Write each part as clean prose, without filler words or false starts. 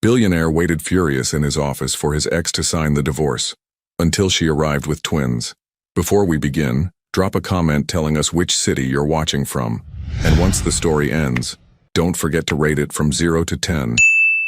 Billionaire waited furious in his office for his ex to sign the divorce, until she arrived with twins. Before we begin, drop a comment telling us which city you're watching from. And once the story ends, don't forget to rate it from 0 to 10.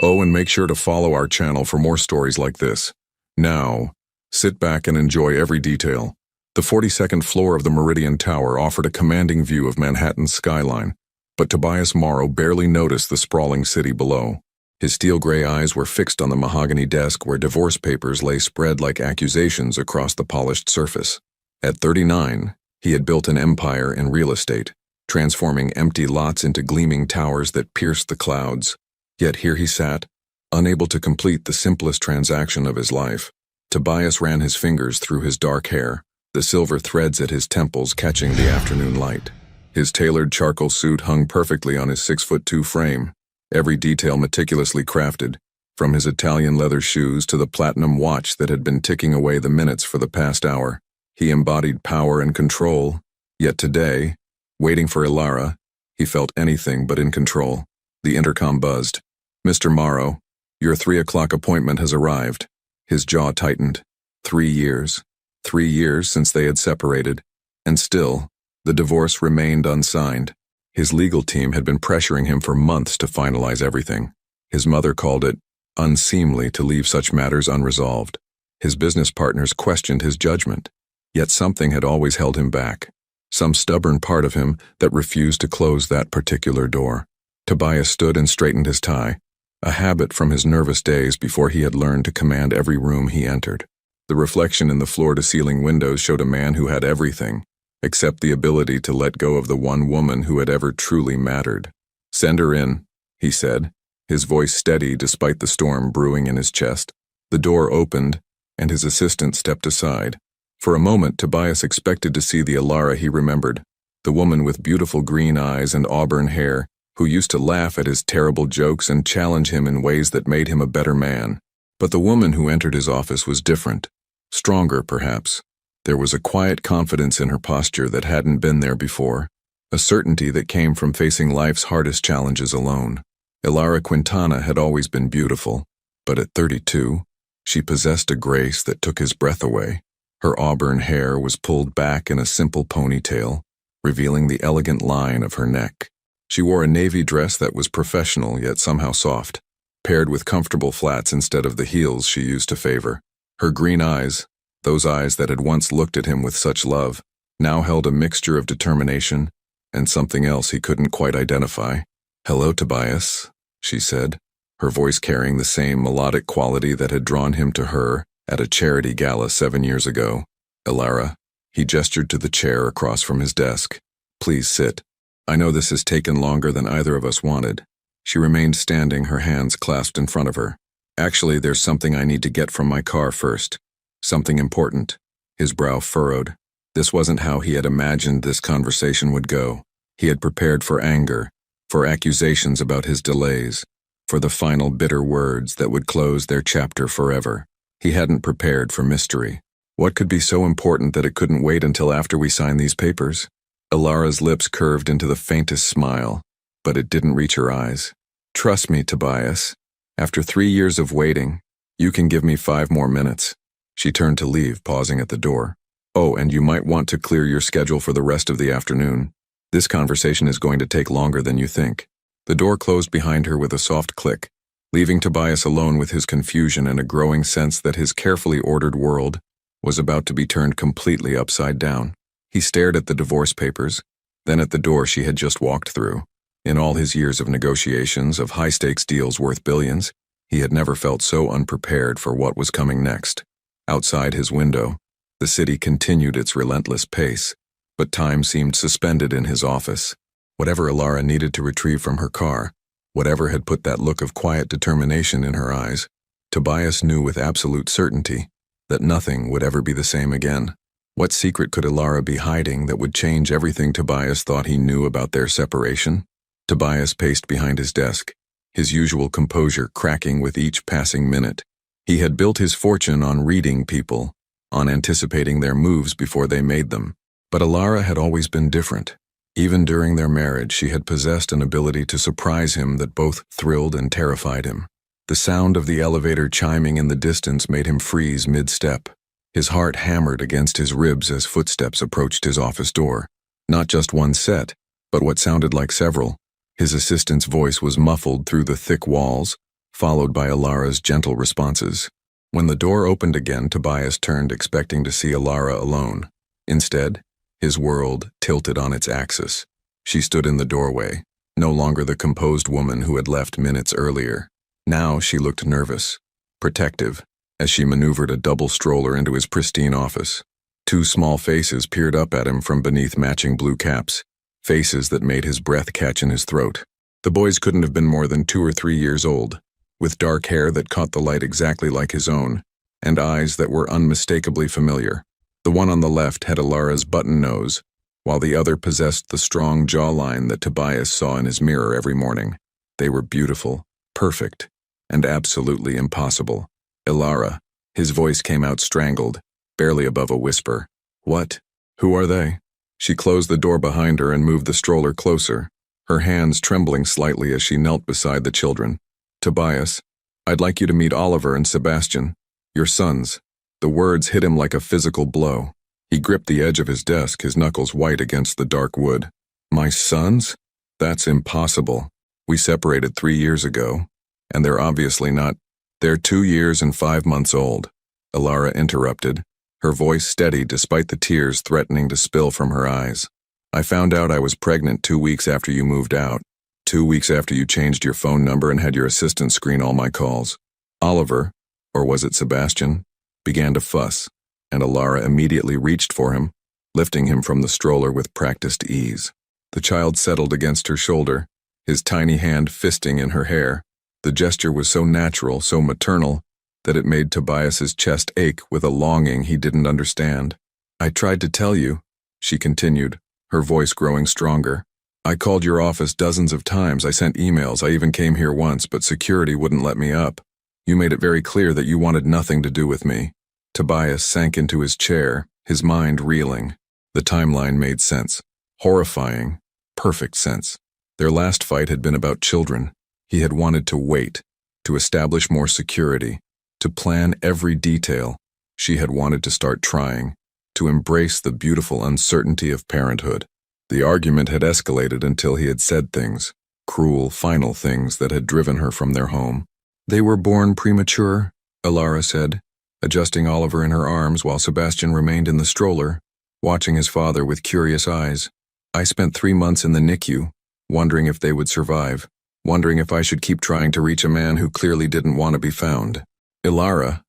Oh, and make sure to follow our channel for more stories like this. Now, sit back and enjoy every detail. The 42nd floor of the Meridian Tower offered a commanding view of Manhattan's skyline, but Tobias Morrow barely noticed the sprawling city below. His steel-gray eyes were fixed on the mahogany desk where divorce papers lay spread like accusations across the polished surface. At 39, he had built an empire in real estate, transforming empty lots into gleaming towers that pierced the clouds. Yet here he sat, unable to complete the simplest transaction of his life. Tobias ran his fingers through his dark hair, the silver threads at his temples catching the afternoon light. His tailored charcoal suit hung perfectly on his 6'2" frame, every detail meticulously crafted, from his Italian leather shoes to the platinum watch that had been ticking away the minutes for the past hour. He embodied power and control, yet today, waiting for Ilara, he felt anything but in control. The intercom buzzed. "Mr. Morrow, your 3 o'clock appointment has arrived." His jaw tightened. 3 years. 3 years since they had separated, and still, the divorce remained unsigned. His legal team had been pressuring him for months to finalize everything. His mother called it unseemly to leave such matters unresolved. His business partners questioned his judgment, yet something had always held him back, some stubborn part of him that refused to close that particular door. Tobias stood and straightened his tie, a habit from his nervous days before he had learned to command every room he entered. The reflection in the floor-to-ceiling windows showed a man who had everything, except the ability to let go of the one woman who had ever truly mattered. "Send her in," he said, his voice steady despite the storm brewing in his chest. The door opened, and his assistant stepped aside. For a moment, Tobias expected to see the Ilara he remembered, the woman with beautiful green eyes and auburn hair, who used to laugh at his terrible jokes and challenge him in ways that made him a better man. But the woman who entered his office was different, stronger perhaps. There was a quiet confidence in her posture that hadn't been there before, a certainty that came from facing life's hardest challenges alone. Ilara Quintana had always been beautiful, but at 32, she possessed a grace that took his breath away. Her auburn hair was pulled back in a simple ponytail, revealing the elegant line of her neck. She wore a navy dress that was professional yet somehow soft, paired with comfortable flats instead of the heels she used to favor. Her green eyes, those eyes that had once looked at him with such love, now held a mixture of determination and something else he couldn't quite identify. "Hello, Tobias," she said, her voice carrying the same melodic quality that had drawn him to her at a charity gala 7 years ago. "Ilara," he gestured to the chair across from his desk. "Please sit. I know this has taken longer than either of us wanted." She remained standing, her hands clasped in front of her. "Actually, there's something I need to get from my car first. Something important." His brow furrowed. This wasn't how he had imagined this conversation would go. He had prepared for anger, for accusations about his delays, for the final bitter words that would close their chapter forever. He hadn't prepared for mystery. What could be so important that it couldn't wait until after we sign these papers? Ilara's lips curved into the faintest smile, but it didn't reach her eyes. "Trust me, Tobias. After 3 years of waiting, you can give me 5 more minutes." She turned to leave, pausing at the door. "Oh, and you might want to clear your schedule for the rest of the afternoon. This conversation is going to take longer than you think." The door closed behind her with a soft click, leaving Tobias alone with his confusion and a growing sense that his carefully ordered world was about to be turned completely upside down. He stared at the divorce papers, then at the door she had just walked through. In all his years of negotiations, of high-stakes deals worth billions, he had never felt so unprepared for what was coming next. Outside his window, the city continued its relentless pace, but time seemed suspended in his office. Whatever Ilara needed to retrieve from her car, whatever had put that look of quiet determination in her eyes, Tobias knew with absolute certainty that nothing would ever be the same again. What secret could Ilara be hiding that would change everything Tobias thought he knew about their separation? Tobias paced behind his desk, his usual composure cracking with each passing minute. He had built his fortune on reading people, on anticipating their moves before they made them. But Ilara had always been different. Even during their marriage, she had possessed an ability to surprise him that both thrilled and terrified him. The sound of the elevator chiming in the distance made him freeze mid-step. His heart hammered against his ribs as footsteps approached his office door. Not just one set, but what sounded like several. His assistant's voice was muffled through the thick walls, followed by Alara's gentle responses. When the door opened again, Tobias turned, expecting to see Alara alone. Instead, his world tilted on its axis. She stood in the doorway, no longer the composed woman who had left minutes earlier. Now she looked nervous, protective, as she maneuvered a double stroller into his pristine office. Two small faces peered up at him from beneath matching blue caps, faces that made his breath catch in his throat. The boys couldn't have been more than 2 or 3 years old, with dark hair that caught the light exactly like his own, and eyes that were unmistakably familiar. The one on the left had Alara's button nose, while the other possessed the strong jawline that Tobias saw in his mirror every morning. They were beautiful, perfect, and absolutely impossible. Alara. His voice came out strangled, barely above a whisper. What? Who are they? She closed the door behind her and moved the stroller closer, her hands trembling slightly as she knelt beside the children. Tobias, I'd like you to meet Oliver and Sebastian, your sons. The words hit him like a physical blow. He gripped the edge of his desk, his knuckles white against the dark wood. My sons? That's impossible. We separated 3 years ago, and they're obviously not. They're 2 years and 5 months old. Alara interrupted, her voice steady despite the tears threatening to spill from her eyes. I found out I was pregnant 2 weeks after you moved out. 2 weeks after you changed your phone number and had your assistant screen all my calls. Oliver, or was it Sebastian, began to fuss, and Alara immediately reached for him, lifting him from the stroller with practiced ease. The child settled against her shoulder, his tiny hand fisting in her hair. The gesture was so natural, so maternal, that it made Tobias's chest ache with a longing he didn't understand. I tried to tell you, she continued, her voice growing stronger. I called your office dozens of times, I sent emails, I even came here once, but security wouldn't let me up. You made it very clear that you wanted nothing to do with me. Tobias sank into his chair, his mind reeling. The timeline made sense. Horrifying, perfect sense. Their last fight had been about children. He had wanted to wait, to establish more security, to plan every detail. She had wanted to start trying, to embrace the beautiful uncertainty of parenthood. The argument had escalated until he had said things, cruel, final things that had driven her from their home. They were born premature, Alara said, adjusting Oliver in her arms while Sebastian remained in the stroller, watching his father with curious eyes. I spent 3 months in the NICU, wondering if they would survive. Wondering if I should keep trying to reach a man who clearly didn't want to be found. Alara,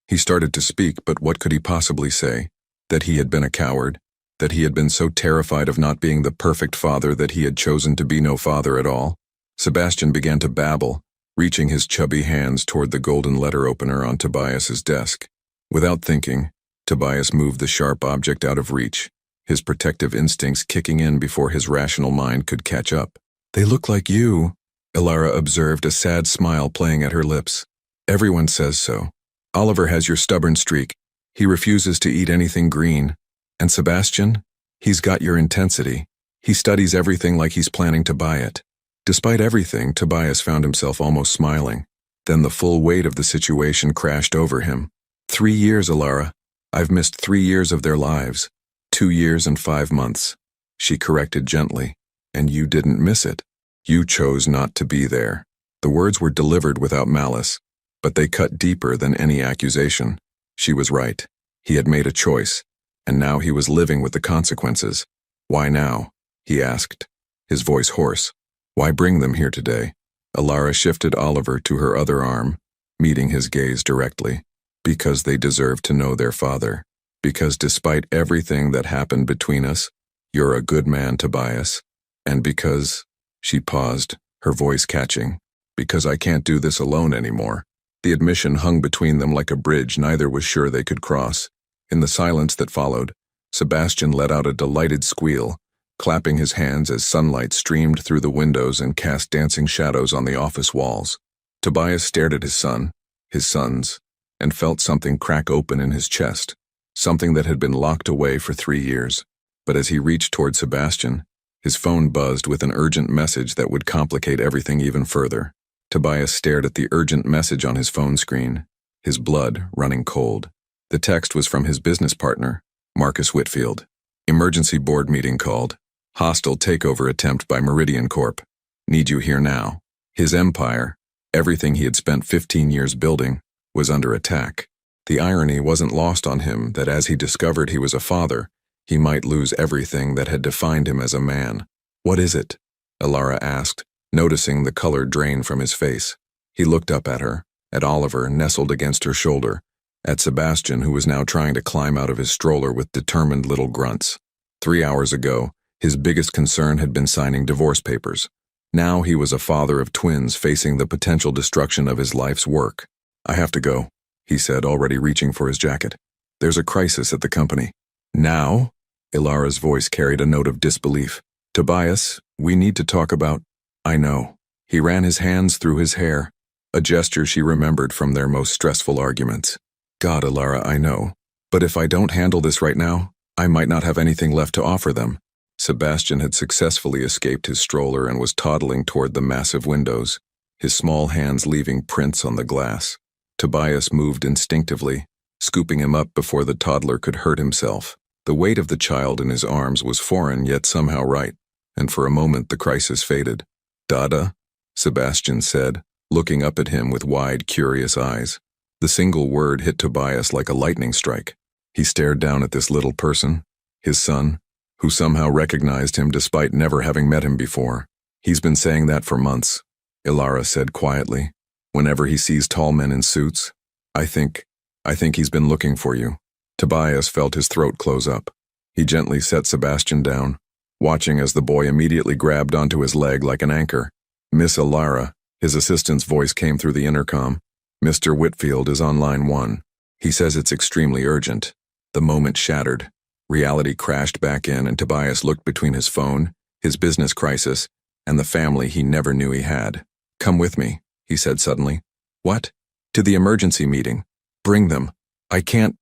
He started to speak, but what could he possibly say? That he had been a coward? That he had been so terrified of not being the perfect father that he had chosen to be no father at all? Sebastian began to babble, reaching his chubby hands toward the golden letter opener on Tobias's desk. Without thinking, Tobias moved the sharp object out of reach, his protective instincts kicking in before his rational mind could catch up. They look like you, Alara observed, a sad smile playing at her lips. Everyone says so. Oliver has your stubborn streak. He refuses to eat anything green. And Sebastian? He's got your intensity. He studies everything like he's planning to buy it. Despite everything, Tobias found himself almost smiling. Then the full weight of the situation crashed over him. 3 years, Alara. I've missed 3 years of their lives. 2 years and 5 months. She corrected gently. And you didn't miss it. You chose not to be there. The words were delivered without malice, but they cut deeper than any accusation. She was right. He had made a choice, and now he was living with the consequences. Why now? He asked, his voice hoarse. Why bring them here today? Alara shifted Oliver to her other arm, meeting his gaze directly. Because they deserve to know their father. Because despite everything that happened between us, you're a good man, Tobias. And because, she paused, her voice catching, because I can't do this alone anymore. The admission hung between them like a bridge neither was sure they could cross. In the silence that followed, Sebastian let out a delighted squeal, clapping his hands as sunlight streamed through the windows and cast dancing shadows on the office walls. Tobias stared at his sons, and felt something crack open in his chest, something that had been locked away for 3 years. But as he reached toward Sebastian, his phone buzzed with an urgent message that would complicate everything even further. Tobias stared at the urgent message on his phone screen, his blood running cold. The text was from his business partner, Marcus Whitfield. Emergency board meeting called. Hostile takeover attempt by Meridian Corp. Need you here now. His empire, everything he had spent 15 years building, was under attack. The irony wasn't lost on him that as he discovered he was a father, he might lose everything that had defined him as a man. What is it? Alara asked, noticing the color drain from his face. He looked up at her, at Oliver nestled against her shoulder, at Sebastian who was now trying to climb out of his stroller with determined little grunts. 3 hours ago, his biggest concern had been signing divorce papers. Now he was a father of twins facing the potential destruction of his life's work. I have to go, he said, already reaching for his jacket. There's a crisis at the company. Now? Ilara's voice carried a note of disbelief. Tobias, we need to talk about... I know. He ran his hands through his hair, a gesture she remembered from their most stressful arguments. God, Ilara, I know. But if I don't handle this right now, I might not have anything left to offer them. Sebastian had successfully escaped his stroller and was toddling toward the massive windows, his small hands leaving prints on the glass. Tobias moved instinctively, scooping him up before the toddler could hurt himself. The weight of the child in his arms was foreign yet somehow right, and for a moment the crisis faded. Dada, Sebastian said, looking up at him with wide, curious eyes. The single word hit Tobias like a lightning strike. He stared down at this little person, his son, who somehow recognized him despite never having met him before. He's been saying that for months, Ilara said quietly. Whenever he sees tall men in suits, I think he's been looking for you. Tobias felt his throat close up. He gently set Sebastian down, watching as the boy immediately grabbed onto his leg like an anchor. Miss Ilara, his assistant's voice came through the intercom. Mr. Whitfield is on line 1. He says it's extremely urgent. The moment shattered. Reality crashed back in and Tobias looked between his phone, his business crisis, and the family he never knew he had. Come with me, he said suddenly. What? To the emergency meeting. Bring them. I can't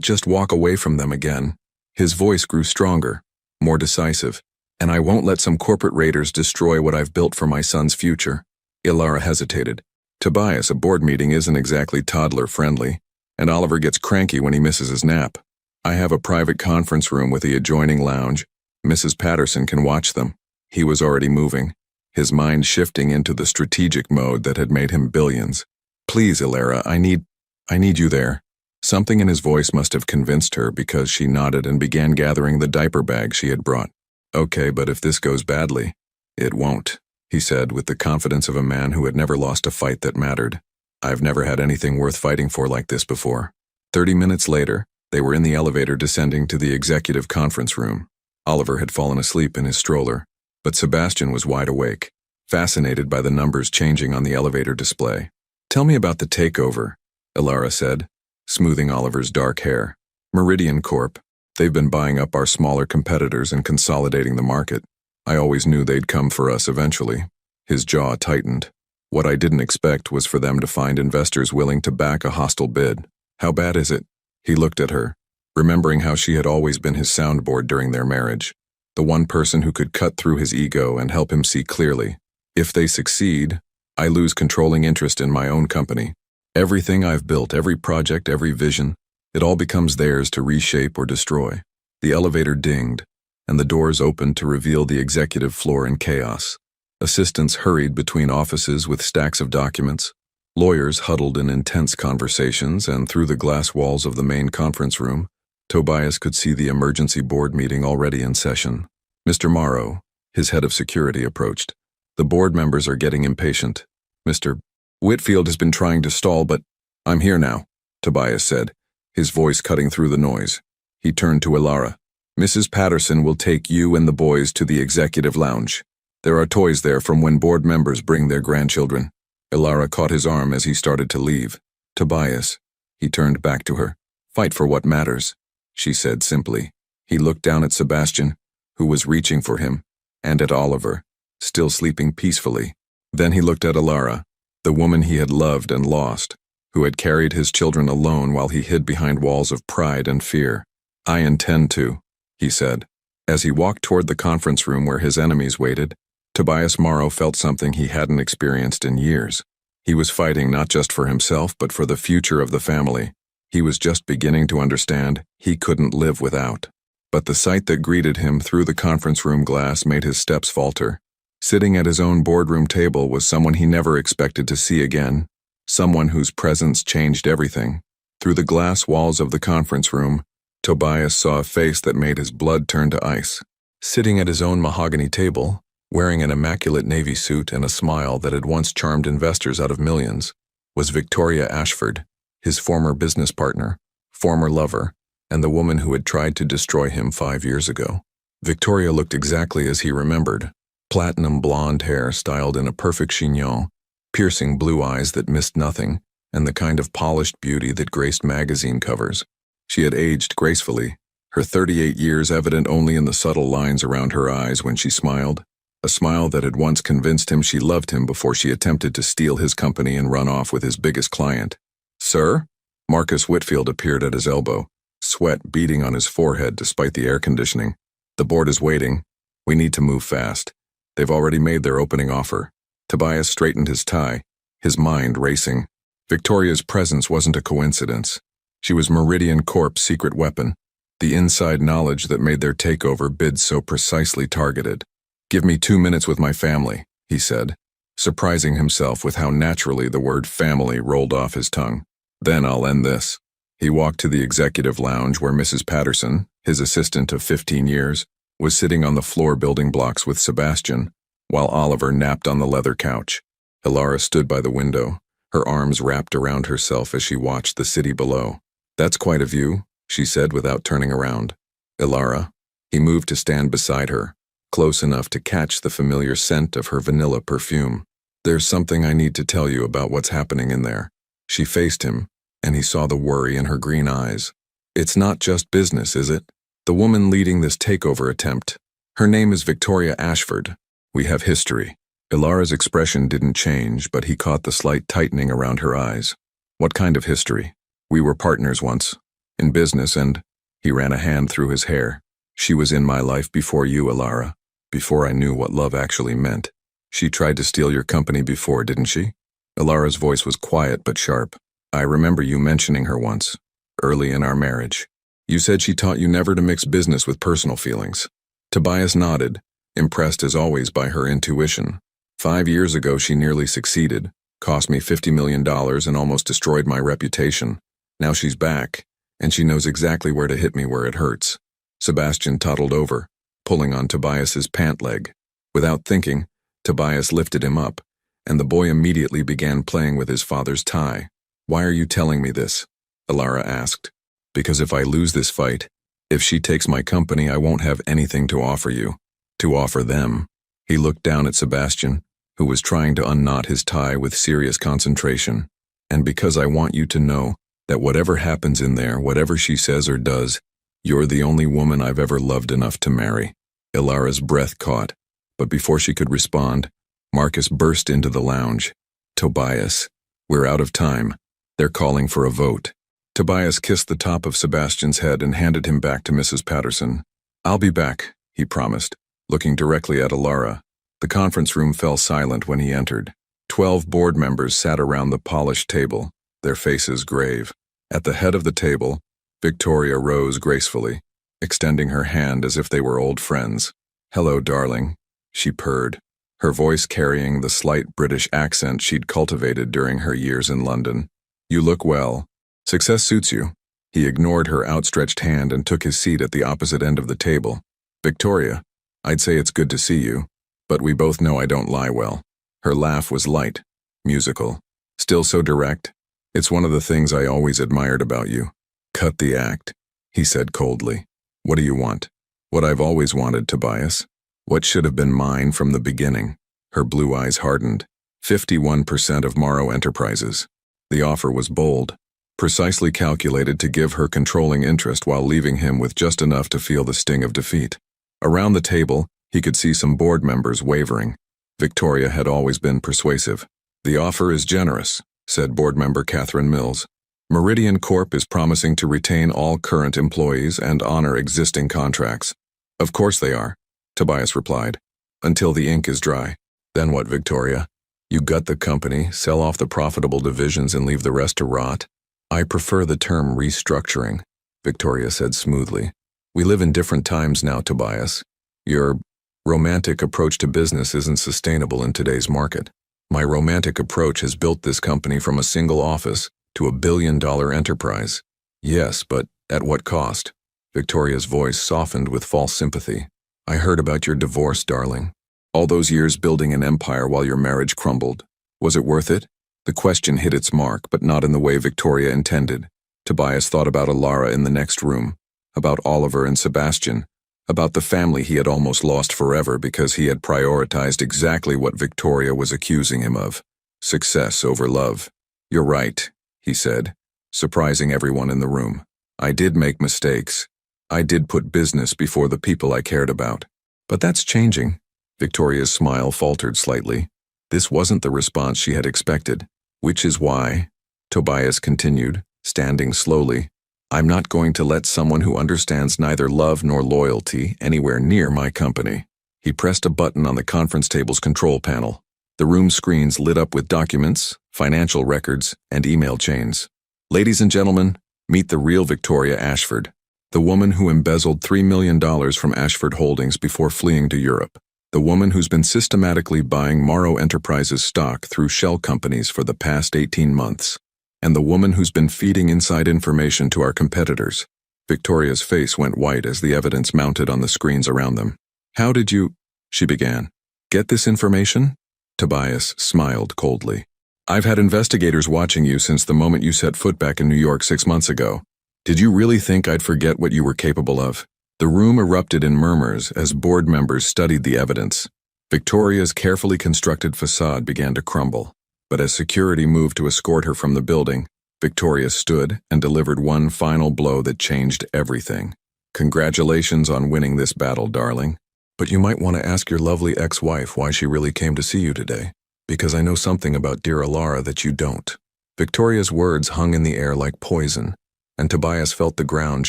just walk away from them again. His voice grew stronger, more decisive, and I won't let some corporate raiders destroy what I've built for my son's future. Ilara hesitated. Tobias, a board meeting isn't exactly toddler-friendly, and Oliver gets cranky when he misses his nap. I have a private conference room with the adjoining lounge. Mrs. Patterson can watch them. He was already moving, his mind shifting into the strategic mode that had made him billions. Please, Ilara, I need you there. Something in his voice must have convinced her because she nodded and began gathering the diaper bag she had brought. Okay, but if this goes badly, it won't, he said with the confidence of a man who had never lost a fight that mattered. I've never had anything worth fighting for like this before. 30 minutes later, they were in the elevator descending to the executive conference room. Oliver had fallen asleep in his stroller, but Sebastian was wide awake, fascinated by the numbers changing on the elevator display. Tell me about the takeover, Ilara said, smoothing Oliver's dark hair. Meridian Corp. They've been buying up our smaller competitors and consolidating the market. I always knew they'd come for us eventually. His jaw tightened. What I didn't expect was for them to find investors willing to back a hostile bid. How bad is it? He looked at her, remembering how she had always been his soundboard during their marriage, the one person who could cut through his ego and help him see clearly. If they succeed, I lose controlling interest in my own company. Everything I've built, every project, every vision, it all becomes theirs to reshape or destroy. The elevator dinged, and the doors opened to reveal the executive floor in chaos. Assistants hurried between offices with stacks of documents. Lawyers huddled in intense conversations, and through the glass walls of the main conference room, Tobias could see the emergency board meeting already in session. Mr. Morrow, his head of security, approached. The board members are getting impatient. Mr. Whitfield has been trying to stall, but I'm here now, Tobias said, his voice cutting through the noise. He turned to Ilara. Mrs. Patterson will take you and the boys to the executive lounge. There are toys there from when board members bring their grandchildren. Ilara caught his arm as he started to leave. Tobias, he turned back to her. Fight for what matters, she said simply. He looked down at Sebastian, who was reaching for him, and at Oliver, still sleeping peacefully. Then he looked at Ilara, the woman he had loved and lost, who had carried his children alone while he hid behind walls of pride and fear. I intend to, he said. As he walked toward the conference room where his enemies waited, Tobias Morrow felt something he hadn't experienced in years. He was fighting not just for himself but for the future of the family. He was just beginning to understand he couldn't live without. But the sight that greeted him through the conference room glass made his steps falter. Sitting at his own boardroom table was someone he never expected to see again, someone whose presence changed everything. Through the glass walls of the conference room, Tobias saw a face that made his blood turn to ice. Sitting at his own mahogany table, wearing an immaculate navy suit and a smile that had once charmed investors out of millions, was Victoria Ashford, his former business partner, former lover, and the woman who had tried to destroy him 5 years ago. Victoria looked exactly as he remembered. Platinum blonde hair styled in a perfect chignon, piercing blue eyes that missed nothing, and the kind of polished beauty that graced magazine covers. She had aged gracefully, her 38 years evident only in the subtle lines around her eyes when she smiled, a smile that had once convinced him she loved him before she attempted to steal his company and run off with his biggest client. "Sir?" Marcus Whitfield appeared at his elbow, sweat beading on his forehead despite the air conditioning. "The board is waiting. We need to move fast. They've already made their opening offer." Tobias straightened his tie, his mind racing. Victoria's presence wasn't a coincidence. She was Meridian Corp's secret weapon, the inside knowledge that made their takeover bid so precisely targeted. "Give me 2 minutes with my family," he said, surprising himself with how naturally the word family rolled off his tongue. "Then I'll end this." He walked to the executive lounge where Mrs. Patterson, his assistant of 15 years, was sitting on the floor building blocks with Sebastian, while Oliver napped on the leather couch. Ilara stood by the window, her arms wrapped around herself as she watched the city below. "That's quite a view," she said without turning around. "Ilara." He moved to stand beside her, close enough to catch the familiar scent of her vanilla perfume. "There's something I need to tell you about what's happening in there." She faced him, and he saw the worry in her green eyes. "It's not just business, is it? The woman leading this takeover attempt. Her name is Victoria Ashford. We have history." Ilara's expression didn't change, but he caught the slight tightening around her eyes. "What kind of history?" "We were partners once, in business, and—" He ran a hand through his hair. "She was in my life before you, Ilara, before I knew what love actually meant. She tried to steal your company before, didn't she?" Ilara's voice was quiet but sharp. "I remember you mentioning her once, early in our marriage. You said she taught you never to mix business with personal feelings." Tobias nodded, impressed as always by her intuition. 5 years ago she nearly succeeded, cost me $50 million and almost destroyed my reputation. Now she's back, and she knows exactly where to hit me where it hurts." Sebastian toddled over, pulling on Tobias's pant leg. Without thinking, Tobias lifted him up, and the boy immediately began playing with his father's tie. "Why are you telling me this?" Ilara asked. "Because if I lose this fight, if she takes my company, I won't have anything to offer you. To offer them." He looked down at Sebastian, who was trying to unknot his tie with serious concentration. "And because I want you to know that whatever happens in there, whatever she says or does, you're the only woman I've ever loved enough to marry." Ilara's breath caught, but before she could respond, Marcus burst into the lounge. "Tobias, we're out of time. They're calling for a vote." Tobias kissed the top of Sebastian's head and handed him back to Mrs. Patterson. "I'll be back," he promised, looking directly at Ilara. The conference room fell silent when he entered. 12 board members sat around the polished table, their faces grave. At the head of the table, Victoria rose gracefully, extending her hand as if they were old friends. "Hello, darling," she purred, her voice carrying the slight British accent she'd cultivated during her years in London. "You look well. Success suits you." He ignored her outstretched hand and took his seat at the opposite end of the table. "Victoria, I'd say it's good to see you, but we both know I don't lie well." Her laugh was light, musical, still so direct. "It's one of the things I always admired about you." "Cut the act," he said coldly. "What do you want?" "What I've always wanted, Tobias. What should have been mine from the beginning." Her blue eyes hardened. 51% of Morrow Enterprises. The offer was bold, precisely calculated to give her controlling interest while leaving him with just enough to feel the sting of defeat. Around the table, he could see some board members wavering. Victoria had always been persuasive. "The offer is generous," said board member Catherine Mills. "Meridian Corp is promising to retain all current employees and honor existing contracts." "Of course they are," Tobias replied. Until the ink is dry. Then what, Victoria? You gut the company, sell off the profitable divisions and leave the rest to rot? I prefer the term restructuring, Victoria said smoothly. We live in different times now, Tobias. Your romantic approach to business isn't sustainable in today's market. My romantic approach has built this company from a single office to a billion-dollar enterprise. Yes, but at what cost? Victoria's voice softened with false sympathy. I heard about your divorce, darling. All those years building an empire while your marriage crumbled. Was it worth it? The question hit its mark, but not in the way Victoria intended. Tobias thought about Alara in the next room, about Oliver and Sebastian, about the family he had almost lost forever because he had prioritized exactly what Victoria was accusing him of: success over love. You're right, he said, surprising everyone in the room. I did make mistakes. I did put business before the people I cared about. But that's changing. Victoria's smile faltered slightly. This wasn't the response she had expected, which is why, Tobias continued, standing slowly, I'm not going to let someone who understands neither love nor loyalty anywhere near my company. He pressed a button on the conference table's control panel. The room screens lit up with documents, financial records, and email chains. Ladies and gentlemen, meet the real Victoria Ashford, the woman who embezzled $3 million from Ashford Holdings before fleeing to Europe. The woman who's been systematically buying Morrow Enterprises stock through shell companies for the past 18 months. And the woman who's been feeding inside information to our competitors. Victoria's face went white as the evidence mounted on the screens around them. How did you, she began, get this information? Tobias smiled coldly. I've had investigators watching you since the moment you set foot back in New York 6 months ago. Did you really think I'd forget what you were capable of? The room erupted in murmurs as board members studied the evidence. Victoria's carefully constructed facade began to crumble, but as security moved to escort her from the building, Victoria stood and delivered one final blow that changed everything. Congratulations on winning this battle, darling. But you might want to ask your lovely ex-wife why she really came to see you today, because I know something about dear Alara that you don't. Victoria's words hung in the air like poison, and Tobias felt the ground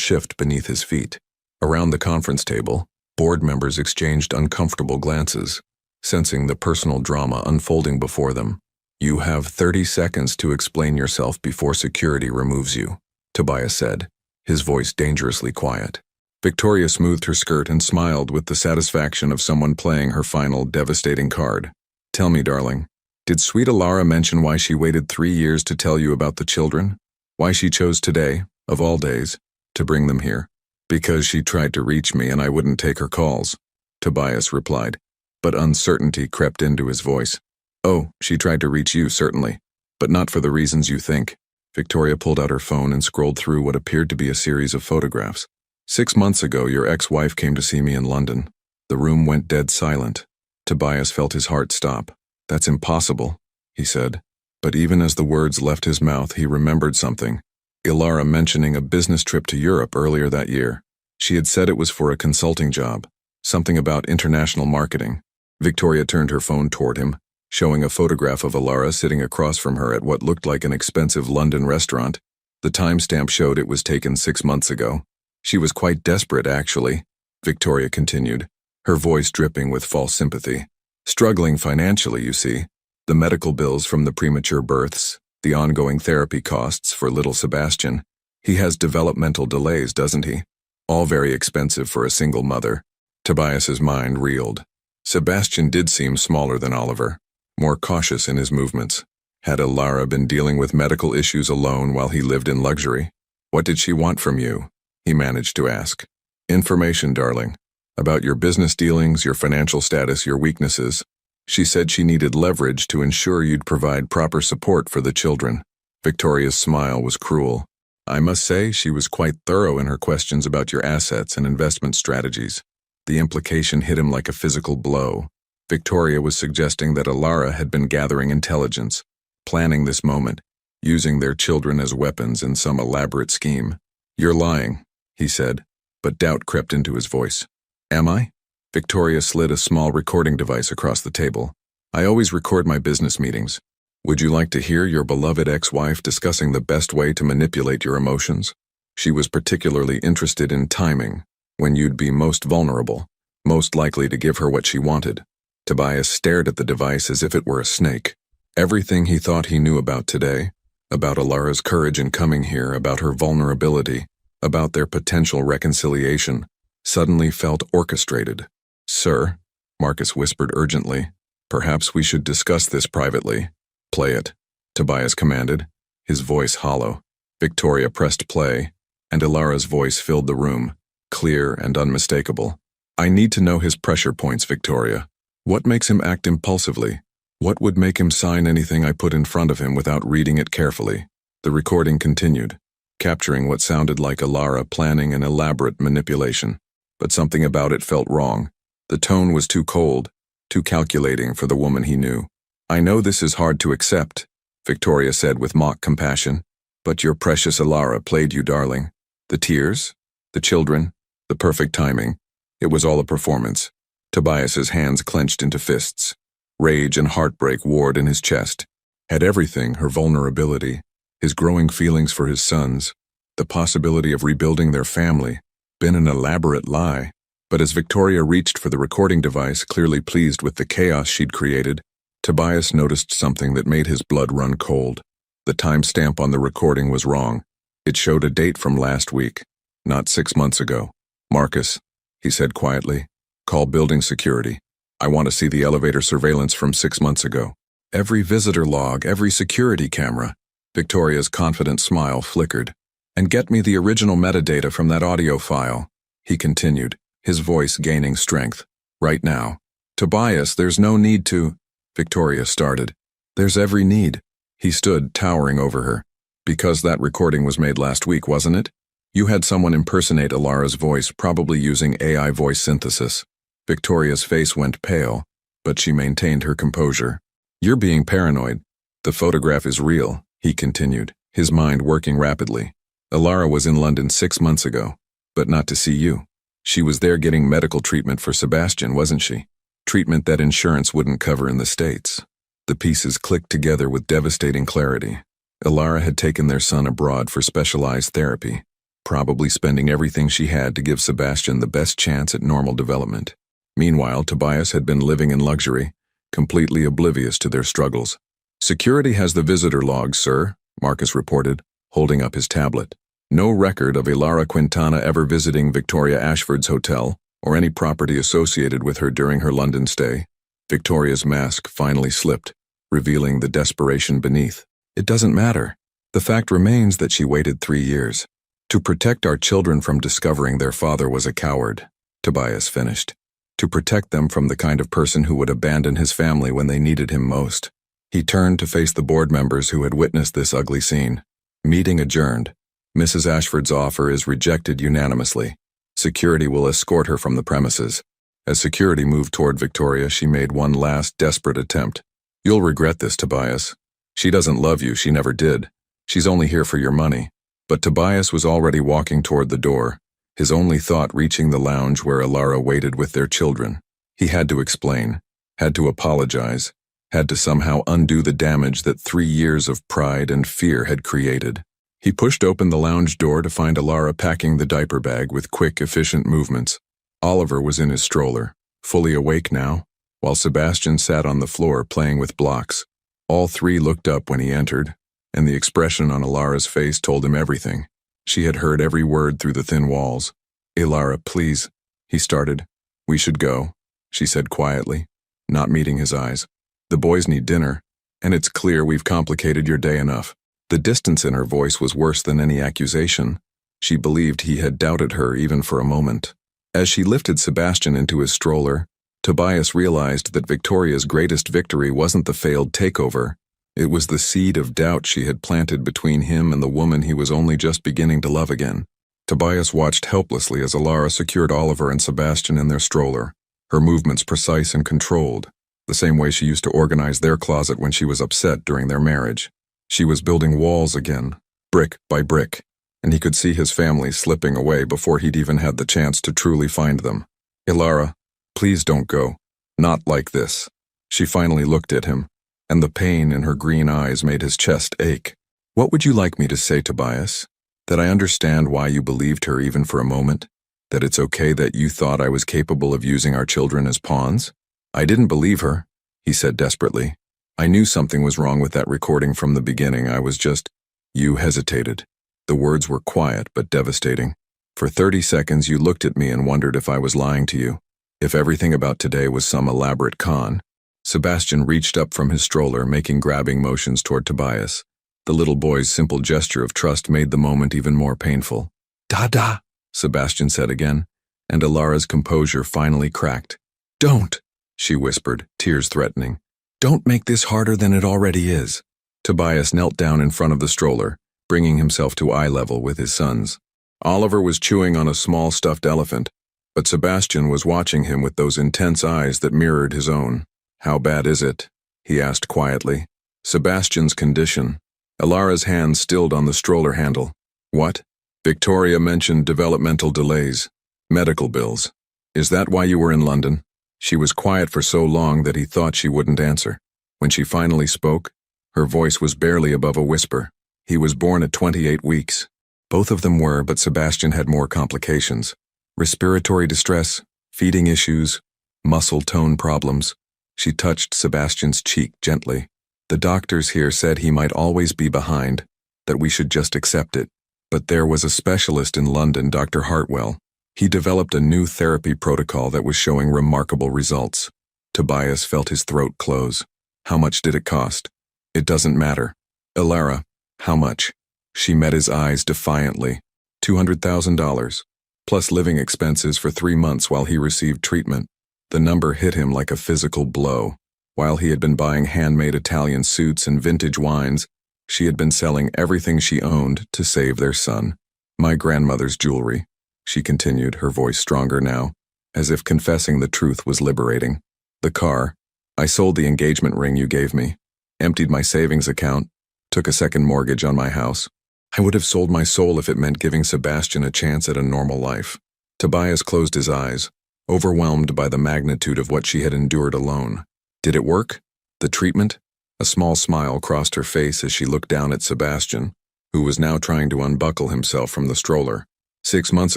shift beneath his feet. Around the conference table, board members exchanged uncomfortable glances, sensing the personal drama unfolding before them. You have 30 seconds to explain yourself before security removes you, Tobias said, his voice dangerously quiet. Victoria smoothed her skirt and smiled with the satisfaction of someone playing her final devastating card. Tell me, darling, did sweet Alara mention why she waited 3 years to tell you about the children? Why she chose today, of all days, to bring them here? Because she tried to reach me and I wouldn't take her calls, Tobias replied, but uncertainty crept into his voice. Oh, she tried to reach you, certainly, but not for the reasons you think. Victoria pulled out her phone and scrolled through what appeared to be a series of photographs. 6 months ago, your ex-wife came to see me in London. The room went dead silent. Tobias felt his heart stop. That's impossible, he said. But even as the words left his mouth, he remembered something. Alara mentioning a business trip to Europe earlier that year. She had said it was for a consulting job, something about international marketing. Victoria turned her phone toward him, showing a photograph of Alara sitting across from her at what looked like an expensive London restaurant. The timestamp showed it was taken 6 months ago. She was quite desperate, actually, Victoria continued, her voice dripping with false sympathy. Struggling financially, you see. The medical bills from the premature births, the ongoing therapy costs for little Sebastian. He has developmental delays, doesn't he? All very expensive for a single mother. Tobias's mind reeled. Sebastian did seem smaller than Oliver, more cautious in his movements. Had Alara been dealing with medical issues alone while he lived in luxury? What did she want from you? He managed to ask. Information, darling. About your business dealings, your financial status, your weaknesses. She said she needed leverage to ensure you'd provide proper support for the children. Victoria's smile was cruel. I must say she was quite thorough in her questions about your assets and investment strategies. The implication hit him like a physical blow. Victoria was suggesting that Alara had been gathering intelligence, planning this moment, using their children as weapons in some elaborate scheme. You're lying, he said, but doubt crept into his voice. Am I? Victoria slid a small recording device across the table. I always record my business meetings. Would you like to hear your beloved ex-wife discussing the best way to manipulate your emotions? She was particularly interested in timing, when you'd be most vulnerable, most likely to give her what she wanted. Tobias stared at the device as if it were a snake. Everything he thought he knew about today, about Alara's courage in coming here, about her vulnerability, about their potential reconciliation, suddenly felt orchestrated. "Sir," Marcus whispered urgently, "perhaps we should discuss this privately." "Play it," Tobias commanded, his voice hollow. Victoria pressed play, and Alara's voice filled the room, clear and unmistakable. "I need to know his pressure points, Victoria. What makes him act impulsively? What would make him sign anything I put in front of him without reading it carefully?" The recording continued, capturing what sounded like Alara planning an elaborate manipulation. But something about it felt wrong. The tone was too cold, too calculating for the woman he knew. "I know this is hard to accept," Victoria said with mock compassion, "but your precious Alara played you, darling. The tears, the children, the perfect timing. It was all a performance." Tobias's hands clenched into fists. Rage and heartbreak warred in his chest. Had everything, her vulnerability, his growing feelings for his sons, the possibility of rebuilding their family, been an elaborate lie? But as Victoria reached for the recording device, clearly pleased with the chaos she'd created, Tobias noticed something that made his blood run cold. The timestamp on the recording was wrong. It showed a date from last week, not 6 months ago. "Marcus," he said quietly, "call building security. I want to see the elevator surveillance from 6 months ago. Every visitor log, every security camera." Victoria's confident smile flickered. "And get me the original metadata from that audio file," he continued, his voice gaining strength. "Right now." "Tobias, there's no need to," Victoria started. "There's every need." He stood, towering over her. "Because that recording was made last week, wasn't it? You had someone impersonate Alara's voice, probably using AI voice synthesis." Victoria's face went pale, but she maintained her composure. "You're being paranoid. The photograph is real," he continued, his mind working rapidly. "Alara was in London 6 months ago, but not to see you. She was there getting medical treatment for Sebastian, wasn't she? Treatment that insurance wouldn't cover in the States." The pieces clicked together with devastating clarity. Alara had taken their son abroad for specialized therapy, probably spending everything she had to give Sebastian the best chance at normal development. Meanwhile, Tobias had been living in luxury, completely oblivious to their struggles. "Security has the visitor logs, sir," Marcus reported, holding up his tablet. "No record of Alara Quintana ever visiting Victoria Ashford's hotel or any property associated with her during her London stay." Victoria's mask finally slipped, revealing the desperation beneath. "It doesn't matter. The fact remains that she waited 3 years. To protect our children from discovering their father was a coward," Tobias finished. "To protect them from the kind of person who would abandon his family when they needed him most." He turned to face the board members who had witnessed this ugly scene. "Meeting adjourned. Mrs. Ashford's offer is rejected unanimously. Security will escort her from the premises." As security moved toward Victoria, she made one last desperate attempt. "You'll regret this, Tobias. She doesn't love you, she never did. She's only here for your money." But Tobias was already walking toward the door, his only thought reaching the lounge where Alara waited with their children. He had to explain, had to apologize, had to somehow undo the damage that 3 years of pride and fear had created. He pushed open the lounge door to find Alara packing the diaper bag with quick, efficient movements. Oliver was in his stroller, fully awake now, while Sebastian sat on the floor playing with blocks. All three looked up when he entered, and the expression on Alara's face told him everything. She had heard every word through the thin walls. "Alara, please," he started. "We should go," she said quietly, not meeting his eyes. "The boys need dinner, and it's clear we've complicated your day enough." The distance in her voice was worse than any accusation. She believed he had doubted her even for a moment. As she lifted Sebastian into his stroller, Tobias realized that Victoria's greatest victory wasn't the failed takeover. It was the seed of doubt she had planted between him and the woman he was only just beginning to love again. Tobias watched helplessly as Alara secured Oliver and Sebastian in their stroller, her movements precise and controlled, the same way she used to organize their closet when she was upset during their marriage. She was building walls again, brick by brick, and he could see his family slipping away before he'd even had the chance to truly find them. "Alara, please don't go. Not like this." She finally looked at him, and the pain in her green eyes made his chest ache. "What would you like me to say, Tobias? That I understand why you believed her even for a moment? That it's okay that you thought I was capable of using our children as pawns?" I didn't believe her, he said desperately. I knew something was wrong with that recording from the beginning. I was just... You hesitated. The words were quiet but devastating. For 30 seconds you looked at me and wondered if I was lying to you, if everything about today was some elaborate con. Sebastian reached up from his stroller, making grabbing motions toward Tobias. The little boy's simple gesture of trust made the moment even more painful. "Dada," Sebastian said again, and Ilara's composure finally cracked. "Don't," she whispered, tears threatening. "Don't make this harder than it already is." Tobias knelt down in front of the stroller, bringing himself to eye level with his sons. Oliver was chewing on a small stuffed elephant, but Sebastian was watching him with those intense eyes that mirrored his own. "How bad is it?" he asked quietly. Sebastian's condition. Ilara's hand stilled on the stroller handle. "What?" Victoria mentioned developmental delays. Medical bills. "Is that why you were in London?" She was quiet for so long that he thought she wouldn't answer. When she finally spoke, her voice was barely above a whisper. "He was born at 28 weeks. Both of them were, but Sebastian had more complications. Respiratory distress, feeding issues, muscle tone problems." She touched Sebastian's cheek gently. "The doctors here said he might always be behind, that we should just accept it. But there was a specialist in London, Dr. Hartwell. He developed a new therapy protocol that was showing remarkable results." Tobias felt his throat close. "How much did it cost?" "It doesn't matter." "Ilara, how much?" She met his eyes defiantly. $200,000, plus living expenses for 3 months while he received treatment. The number hit him like a physical blow. While he had been buying handmade Italian suits and vintage wines, she had been selling everything she owned to save their son. "My grandmother's jewelry," she continued, her voice stronger now, as if confessing the truth was liberating. "The car. I sold the engagement ring you gave me, emptied my savings account, took a second mortgage on my house. I would have sold my soul if it meant giving Sebastian a chance at a normal life." Tobias closed his eyes, overwhelmed by the magnitude of what she had endured alone. Did it work? The treatment? A small smile crossed her face as she looked down at Sebastian, who was now trying to unbuckle himself from the stroller. 6 months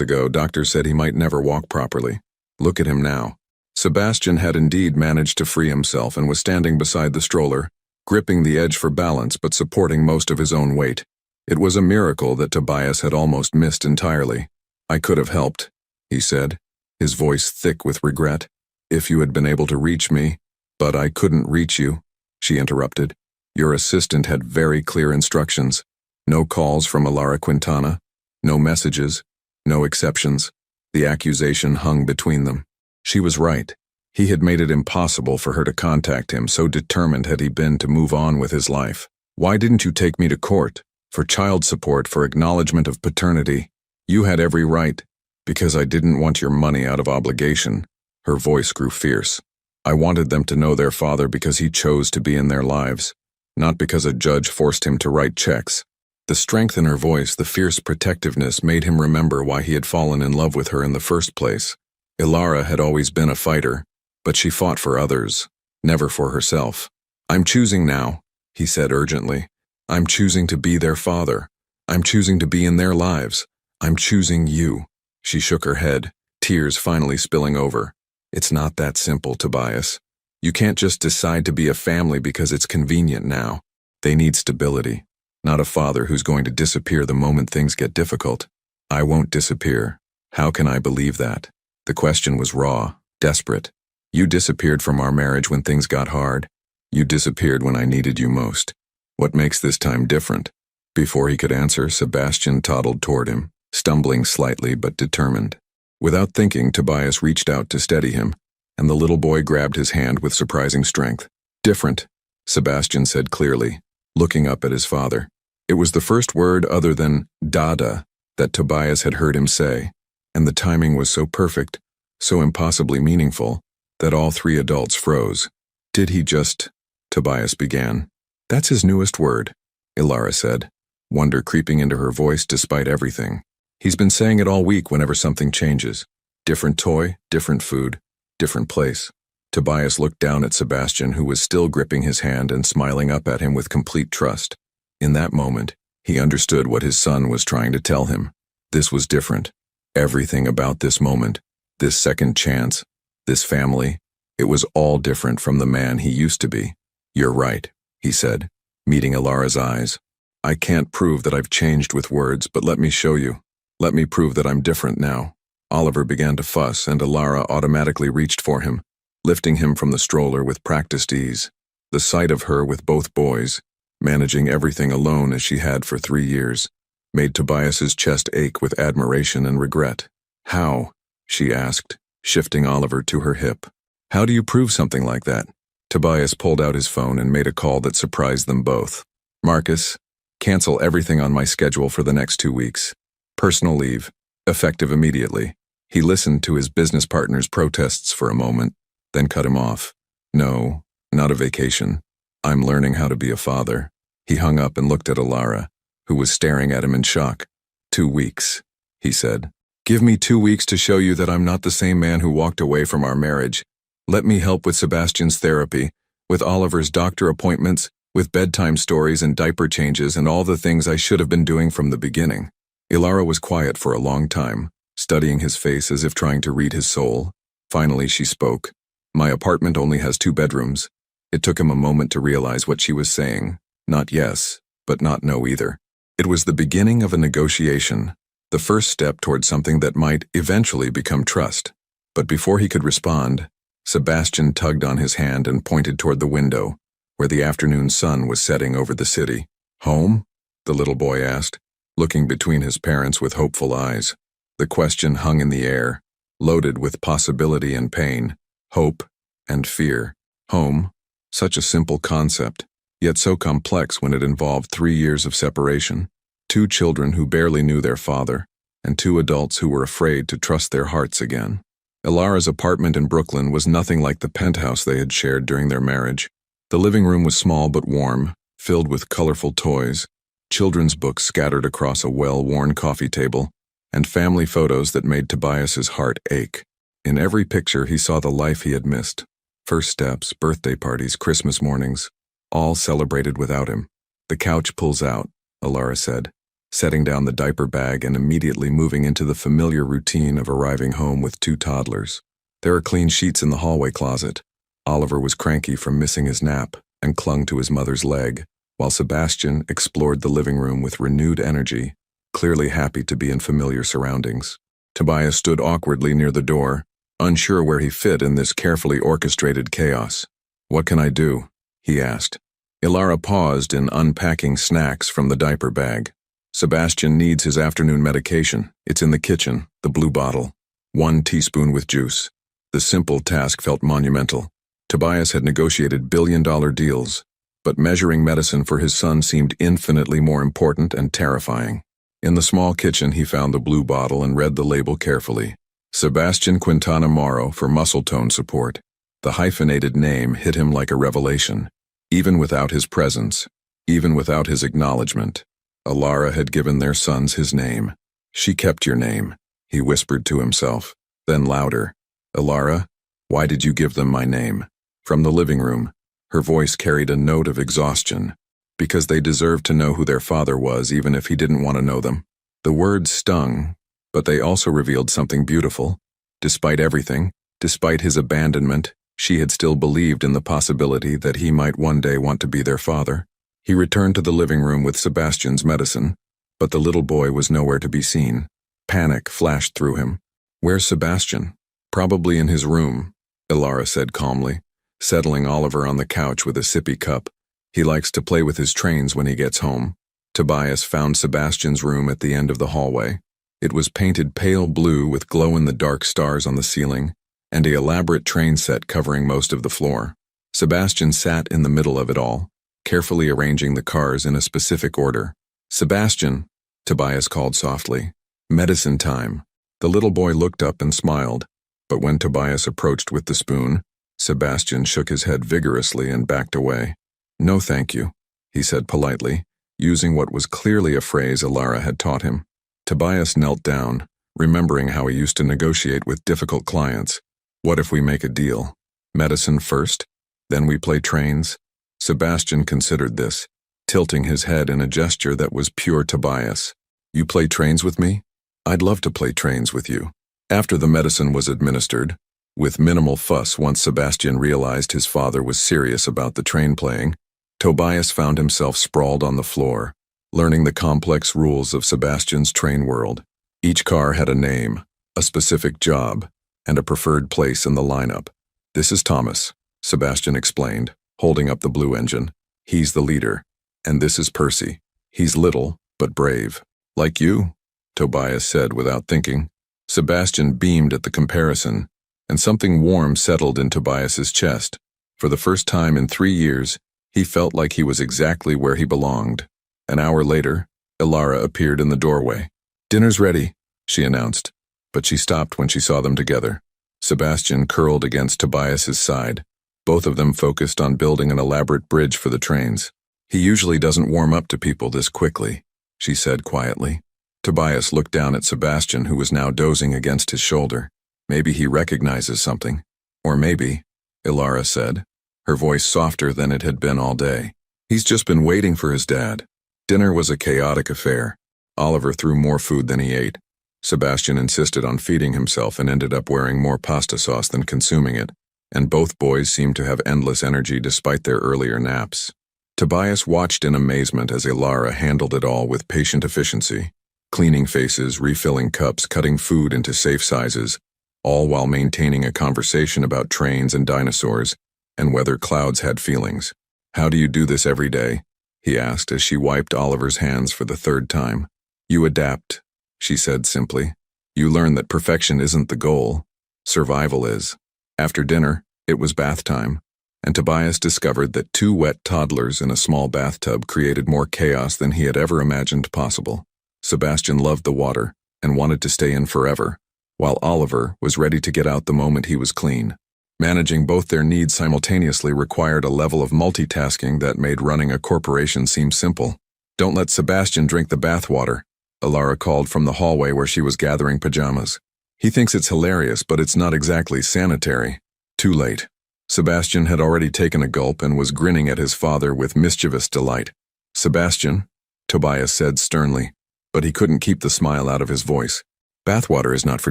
ago, doctors said he might never walk properly. Look at him now. Sebastian had indeed managed to free himself and was standing beside the stroller, gripping the edge for balance but supporting most of his own weight. It was a miracle that Tobias had almost missed entirely. "I could have helped," he said, his voice thick with regret, "if you had been able to reach me. But I couldn't reach you," she interrupted. "Your assistant had very clear instructions. No calls from Ilara Quintana, no messages, no exceptions. The accusation hung between them." She was right. He had made it impossible for her to contact him, so determined had he been to move on with his life. "Why didn't you take me to court? For child support, for acknowledgement of paternity? You had every right." "Because I didn't want your money out of obligation." Her voice grew fierce. "I wanted them to know their father because he chose to be in their lives, not because a judge forced him to write checks." The strength in her voice, the fierce protectiveness, made him remember why he had fallen in love with her in the first place. Ilara had always been a fighter, but she fought for others, never for herself. "I'm choosing now," he said urgently. "I'm choosing to be their father. I'm choosing to be in their lives. I'm choosing you." She shook her head, tears finally spilling over. "It's not that simple, Tobias. You can't just decide to be a family because it's convenient now. They need stability, not a father who's going to disappear the moment things get difficult." "I won't disappear. How can I believe that?" The question was raw, desperate. "You disappeared from our marriage when things got hard. You disappeared when I needed you most. What makes this time different?" Before he could answer, Sebastian toddled toward him, stumbling slightly but determined. Without thinking, Tobias reached out to steady him, and the little boy grabbed his hand with surprising strength. "Different," Sebastian said clearly, looking up at his father. It was the first word other than "Dada" that Tobias had heard him say, and the timing was so perfect, so impossibly meaningful, that all 3 adults froze. "Did he just—" Tobias began. "That's his newest word," Ilara said, wonder creeping into her voice despite everything. "He's been saying it all week whenever something changes. Different toy, different food, different place." Tobias looked down at Sebastian, who was still gripping his hand and smiling up at him with complete trust. In that moment, he understood what his son was trying to tell him. This was different. Everything about this moment, this second chance, this family, It was all different from the man he used to be. "You're right," he said, meeting Ilara's eyes. "I can't prove that I've changed with words, but let me show you. Let me prove that I'm different now." Oliver began to fuss, and Ilara automatically reached for him, lifting him from the stroller with practiced ease. The sight of her with both boys, managing everything alone as she had for 3 years, made Tobias's chest ache with admiration and regret. "How?" she asked, shifting Oliver to her hip. "How do you prove something like that?" Tobias pulled out his phone and made a call that surprised them both. "Marcus, cancel everything on my schedule for the next 2 weeks. Personal leave, effective immediately." He listened to his business partner's protests for a moment, then cut him off. "No, not a vacation. I'm learning how to be a father." He hung up and looked at Ilara, who was staring at him in shock. "2 weeks," he said. "Give me 2 weeks to show you that I'm not the same man who walked away from our marriage. Let me help with Sebastian's therapy, with Oliver's doctor appointments, with bedtime stories and diaper changes and all the things I should have been doing from the beginning." Ilara was quiet for a long time, studying his face as if trying to read his soul. Finally she spoke. "My apartment only has 2 bedrooms. It took him a moment to realize what she was saying. Not yes, but not no either. It was the beginning of a negotiation, the first step toward something that might eventually become trust. But before he could respond, Sebastian tugged on his hand and pointed toward the window, where the afternoon sun was setting over the city. "Home?" the little boy asked, looking between his parents with hopeful eyes. The question hung in the air, loaded with possibility and pain, hope and fear. Home, such a simple concept, yet so complex when it involved 3 years of separation, 2 children who barely knew their father, and 2 adults who were afraid to trust their hearts again. Ilara's apartment in Brooklyn was nothing like the penthouse they had shared during their marriage. The living room was small but warm, filled with colorful toys, children's books scattered across a well-worn coffee table, and family photos that made Tobias's heart ache. In every picture he saw the life he had missed. First steps, birthday parties, Christmas mornings, all celebrated without him. "The couch pulls out," Ilara said, setting down the diaper bag and immediately moving into the familiar routine of arriving home with 2 toddlers. "There are clean sheets in the hallway closet." Oliver was cranky from missing his nap and clung to his mother's leg, while Sebastian explored the living room with renewed energy, clearly happy to be in familiar surroundings. Tobias stood awkwardly near the door, unsure where he fit in this carefully orchestrated chaos. "What can I do?" he asked. Ilara paused in unpacking snacks from the diaper bag. "Sebastian needs his afternoon medication. It's in the kitchen, the blue bottle. 1 teaspoon with juice." The simple task felt monumental. Tobias had negotiated billion-dollar deals, but measuring medicine for his son seemed infinitely more important and terrifying. In the small kitchen he found the blue bottle and read the label carefully. Sebastian Quintana Morrow for muscle tone support. The hyphenated name hit him like a revelation. Even without his presence, even without his acknowledgement, Ilara had given their sons his name. "She kept your name," he whispered to himself, then louder. "Ilara, why did you give them my name?" From the living room, her voice carried a note of exhaustion. "Because they deserved to know who their father was even if he didn't want to know them." The words stung, but they also revealed something beautiful. Despite everything, despite his abandonment, she had still believed in the possibility that he might one day want to be their father. He returned to the living room with Sebastian's medicine, but the little boy was nowhere to be seen. Panic flashed through him. "Where's Sebastian?" "Probably in his room," Ilara said calmly, settling Oliver on the couch with a sippy cup. "He likes to play with his trains when he gets home." Tobias found Sebastian's room at the end of the hallway. It was painted pale blue with glow-in-the-dark stars on the ceiling, and an elaborate train set covering most of the floor. Sebastian sat in the middle of it all, carefully arranging the cars in a specific order. "Sebastian," Tobias called softly. "Medicine time." The little boy looked up and smiled, but when Tobias approached with the spoon, Sebastian shook his head vigorously and backed away. "No thank you," he said politely, using what was clearly a phrase Ilara had taught him. Tobias knelt down, remembering how he used to negotiate with difficult clients. "What if we make a deal? Medicine first, then we play trains?" Sebastian considered this, tilting his head in a gesture that was pure Tobias. "You play trains with me? I'd love to play trains with you." After the medicine was administered, With minimal fuss once Sebastian realized his father was serious about the train playing, Tobias found himself sprawled on the floor, learning the complex rules of Sebastian's train world. Each car had a name, a specific job, and a preferred place in the lineup. "This is Thomas," Sebastian explained, holding up the blue engine. "He's the leader. And this is Percy. He's little, but brave. Like you," Tobias said without thinking. Sebastian beamed at the comparison, and something warm settled in Tobias's chest. For the first time in 3 years, he felt like he was exactly where he belonged. An hour later, Ilara appeared in the doorway. "Dinner's ready," she announced, but she stopped when she saw them together. Sebastian curled against Tobias's side, both of them focused on building an elaborate bridge for the trains. "He usually doesn't warm up to people this quickly," she said quietly. Tobias looked down at Sebastian, who was now dozing against his shoulder. "Maybe he recognizes something. Or maybe," Ilara said, her voice softer than it had been all day. "He's just been waiting for his dad." Dinner was a chaotic affair. Oliver threw more food than he ate. Sebastian insisted on feeding himself and ended up wearing more pasta sauce than consuming it, and both boys seemed to have endless energy despite their earlier naps. Tobias watched in amazement as Ilara handled it all with patient efficiency, cleaning faces, refilling cups, cutting food into safe sizes, all while maintaining a conversation about trains and dinosaurs, and whether clouds had feelings. "How do you do this every day?" he asked as she wiped Oliver's hands for the 3rd time. "You adapt," she said simply. "You learn that perfection isn't the goal. Survival is." After dinner, it was bath time, and Tobias discovered that 2 wet toddlers in a small bathtub created more chaos than he had ever imagined possible. Sebastian loved the water and wanted to stay in forever, while Oliver was ready to get out the moment he was clean. Managing both their needs simultaneously required a level of multitasking that made running a corporation seem simple. "Don't let Sebastian drink the bathwater," Ilara called from the hallway where she was gathering pajamas. "He thinks it's hilarious, but it's not exactly sanitary." Too late. Sebastian had already taken a gulp and was grinning at his father with mischievous delight. "Sebastian," Tobias said sternly, but he couldn't keep the smile out of his voice. "Bathwater is not for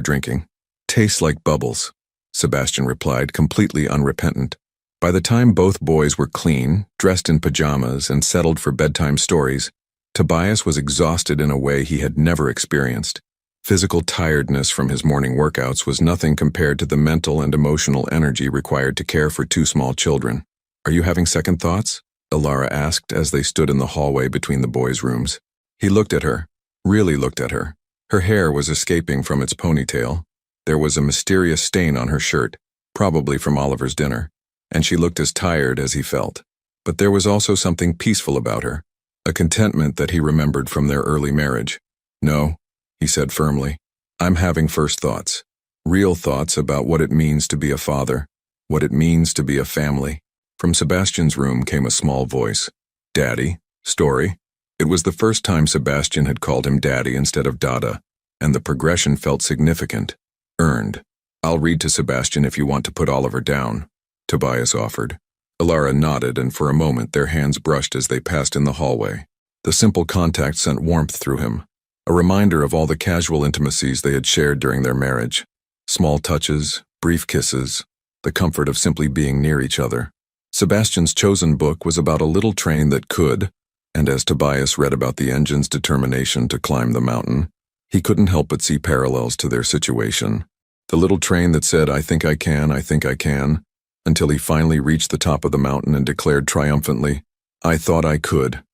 drinking. Tastes like bubbles," Sebastian replied, completely unrepentant. By the time both boys were clean, dressed in pajamas, and settled for bedtime stories, Tobias was exhausted in a way he had never experienced. Physical tiredness from his morning workouts was nothing compared to the mental and emotional energy required to care for 2 small children. "Are you having second thoughts?" Ilara asked as they stood in the hallway between the boys' rooms. He looked at her, really looked at her. Her hair was escaping from its ponytail. There was a mysterious stain on her shirt, probably from Oliver's dinner, and she looked as tired as he felt. But there was also something peaceful about her, a contentment that he remembered from their early marriage. "No," he said firmly. "I'm having first thoughts. Real thoughts about what it means to be a father, what it means to be a family." From Sebastian's room came a small voice. "Daddy, Story." It was the first time Sebastian had called him Daddy instead of Dada, and the progression felt significant. Earned. "I'll read to Sebastian if you want to put Oliver down," Tobias offered. Ilara nodded, and for a moment their hands brushed as they passed in the hallway. The simple contact sent warmth through him, a reminder of all the casual intimacies they had shared during their marriage. Small touches, brief kisses, the comfort of simply being near each other. Sebastian's chosen book was about a little train that could, and as Tobias read about the engine's determination to climb the mountain, he couldn't help but see parallels to their situation. The little train that said, I think I can, until he finally reached the top of the mountain and declared triumphantly, I thought I could.